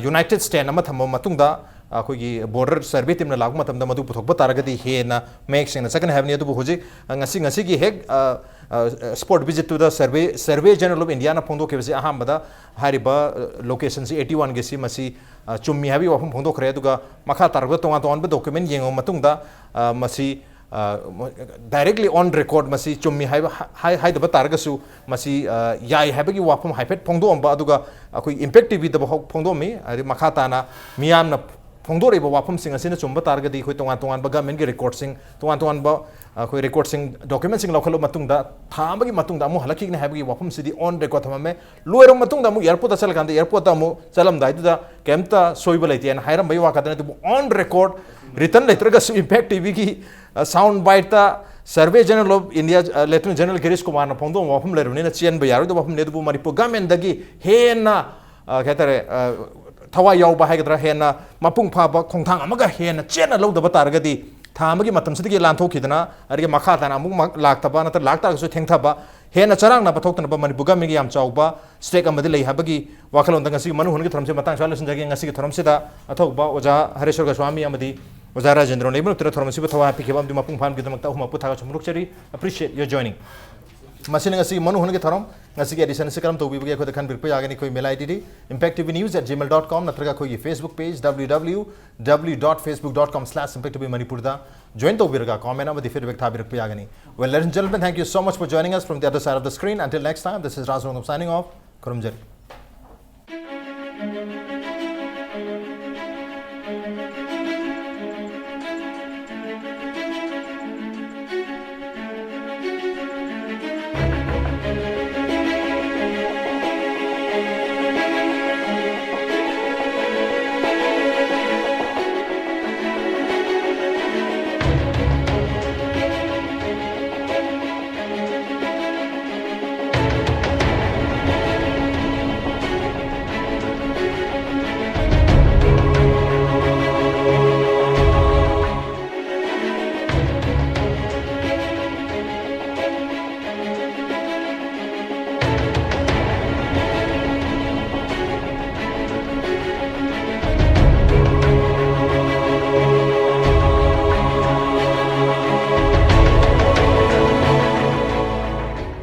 यूनाइटेड स्टेट अमा थम मतुंगदा अखोई बॉर्डर सर्वे टीम लागू मतमदा मदु पुथोक तारगदी हेना मेक सिंग सेकंड हैवनी अदु हुजि ngasi की हेग स्पोर्ट visit to the survey general of India ना फोंदो के बसे अहमदा हारिबा लोकेशन से 81 के सी मसी चुम्मी हाबी वफम फोंदो खरे अदुगा मखा तारगदा तोंगा तोन डॉक्यूमेंट येंगो मतुंगदा मसी डायरेक्टली ऑन रिकॉर्ड मसी चुम्मी हाइदबा तारगसु मसी याई हाबगी वाफम हाइफेट फोंदो अम्बा अदुगा अखोई इंपैक्ट टीवी द फोंदो मी अरे मखा ताना मियाम ना फोंदोरिबा वाफमसिंग असिना चुम्बा तारगदी अखोई तोंगान तोंगान बा गवर्नमेंट की रिकॉर्डसिंग तोंगान तोंगान बा अखोई रिकॉर्डसिंग डॉक्यूमेंटसिंग लौखलो मतुंगदा थामबगी मतुंगदा अमु हलकिगने हाबगी वाफमसिदी ऑन रिकॉर्ड थममे लोयरो मतुंगदा अमु एयरपोर्ट चलकांद एयरपोर्ट अमु चलमदाइदुदा केमता सोइबा लेतेन हायरम बई वाकादने तु ऑन रिकॉर्ड रिटर्न लेत्रगा इंपैक्ट टीवी की साउंड बाइट ता survey general of India lieutenant general Girish Kumar न फोंदो वाफम लेरबने चेन बा यारो वाफम नेदबु मणिपुर गवर्नमेंट दगी हेना कहतरे थवा यावबा हाइगद्रा हेना मपुंग फाबा खोंथांग अमगा हेना चेना लौदबा तारगदी थामगी मतमसिदगी लांथोखिदना अरगे मखा ताना अमुक लाक्तबा नतर लाक्तागसु थेंगथबा हेना चरांगना पथोक्तनबा मणिपुर गवर्नमेंट याम चावबा स्टेक अमदि लई हाबगी वाखलोंदा ngasi मनु हुनगी थरमसे मतंग सालसनजगी ngasi की थरमसेदा अथोबा ओजा हरेश्वर गोस्वामी अमदि ओजा राजेंद्र नेबनु तिर थरमसे थवा पिकेबा अमदि मपुंग फान गिदमक्ता हुमा पुथागा चमुरुकचरी अप्रिशिएट योर जॉइनिंग मसिन ngasi manu hungi thorom ngasi ki edition se karam to bibage ko dekhan birpa yagani koi mail id impactvnews@gmail.com natraga koi Facebook page www.facebook.com/impactvmanipur da join to birga comment amadi feedback tha birpa yagani. Well, ladies and gentlemen, thank you so much for joining us from the other side of the screen. Until next time, this is Razrongam signing off. Kurumjari.